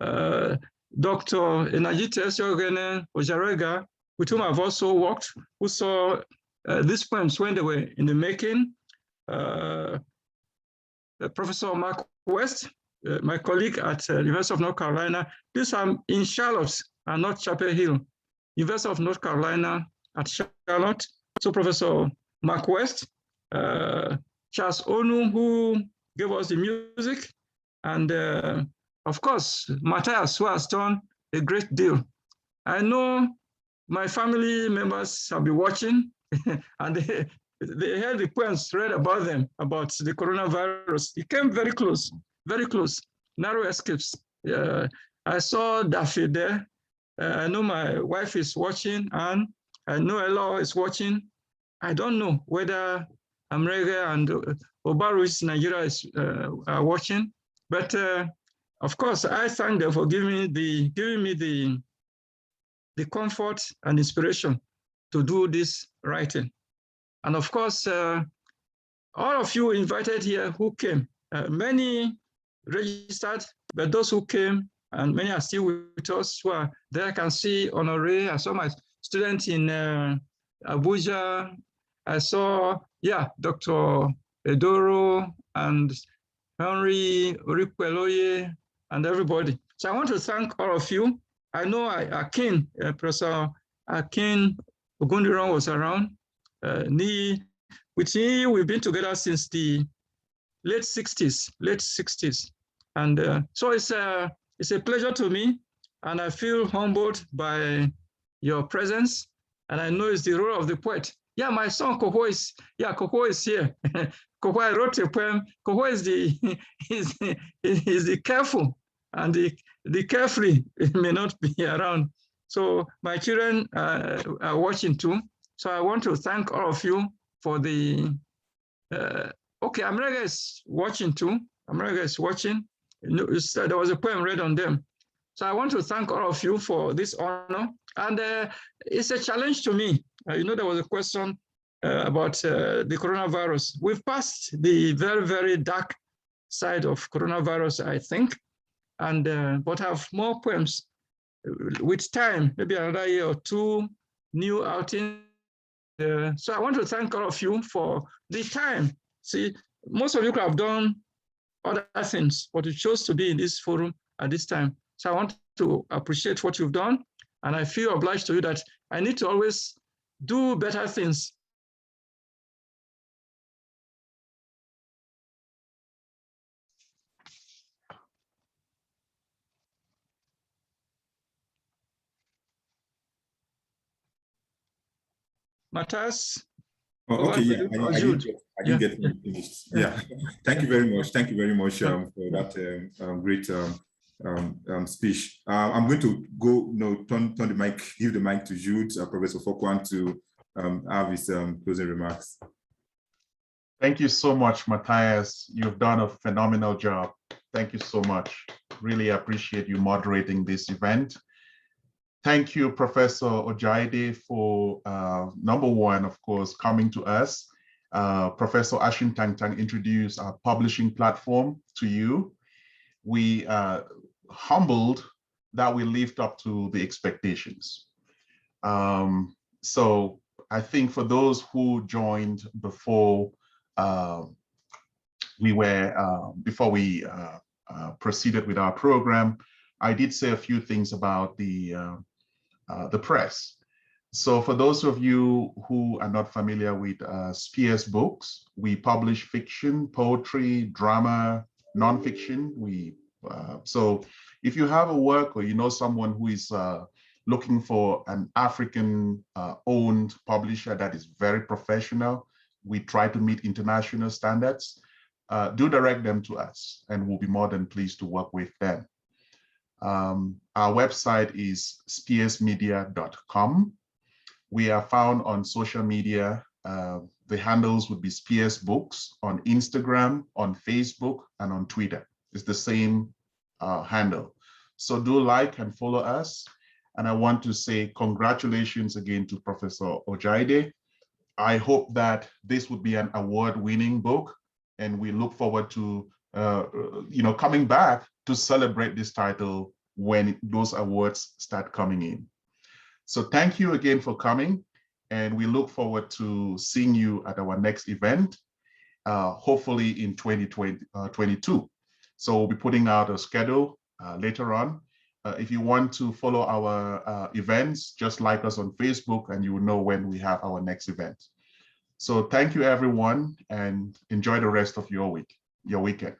Dr. Enajite Ojaruega, with whom I've also worked, who saw these poems when they were in the making. Professor Mark West, my colleague at University of North Carolina. These are in Charlotte and not Chapel Hill. University of North Carolina at Charlotte. So Professor Mark West, Charles Onu, who gave us the music, and of course, Mathias, who has done a great deal. I know my family members have been watching, and they heard the poems read about them, about the coronavirus. It came very close, narrow escapes. I saw Daffy there. I know my wife is watching, and I know Ella is watching. I don't know whether Amrega and Obaru, which Nigeria, are watching, but of course, I thank them for giving me the comfort and inspiration to do this writing. And of course, all of you invited here who came, many registered, but those who came, and many are still with us who are there. I can see Honore, I saw my student in Abuja. I saw, Dr. Edoro and Henry Orikweloye and everybody. So I want to thank all of you. I know Akin, Professor Akin Ogundiran was around. Niyi, with Niyi, we've been together since the late 60s. And so it's a pleasure to me, and I feel humbled by your presence. And I know it's the role of the poet. Yeah, my son Koho is here. Koho, I wrote a poem. Koho is the careful. and the carefree may not be around. So my children are watching too. So I want to thank all of you for the, okay, America is watching too. America is watching. There was a poem read on them. So I want to thank all of you for this honor. And it's a challenge to me. There was a question about the coronavirus. We've passed the very, very dark side of coronavirus, I think, and but have more poems with time, maybe another year or two, new outing. So I want to thank all of you for the time. See, most of you could have done other things, but you chose to be in this forum at this time. So I want to appreciate what you've done, and I feel obliged to you that I need to always do better things. Mathias? Oh, okay, yeah, I didn't get finished. Yeah, thank you very much. Thank you very much for that great speech. I'm going to go, turn the mic, give the mic to Jude, Professor Fokwan, to have his closing remarks. Thank you so much, Mathias. You've done a phenomenal job. Thank you so much. Really appreciate you moderating this event. Thank you, Professor Ojaide, for number one, of course, coming to us. Professor Ashin Tangtang introduced our publishing platform to you. We are humbled that we lived up to the expectations. So I think for those who joined before before we proceeded with our program, I did say a few things about the press. So for those of you who are not familiar with Spears Books, we publish fiction, poetry, drama, nonfiction. So if you have a work or you know someone who is looking for an African owned publisher that is very professional, we try to meet international standards, do direct them to us and we'll be more than pleased to work with them. Our website is spearsmedia.com. We are found on social media. The handles would be Spears Books on Instagram, on Facebook, and on Twitter. It's the same handle. So do like and follow us. And I want to say congratulations again to Professor Ojaide. I hope that this would be an award-winning book, and we look forward to coming back to celebrate this title when those awards start coming in. So thank you again for coming, and we look forward to seeing you at our next event, hopefully in 2022. So we'll be putting out a schedule later on. If you want to follow our events, just like us on Facebook, and you will know when we have our next event. So thank you, everyone, and enjoy the rest of your weekend.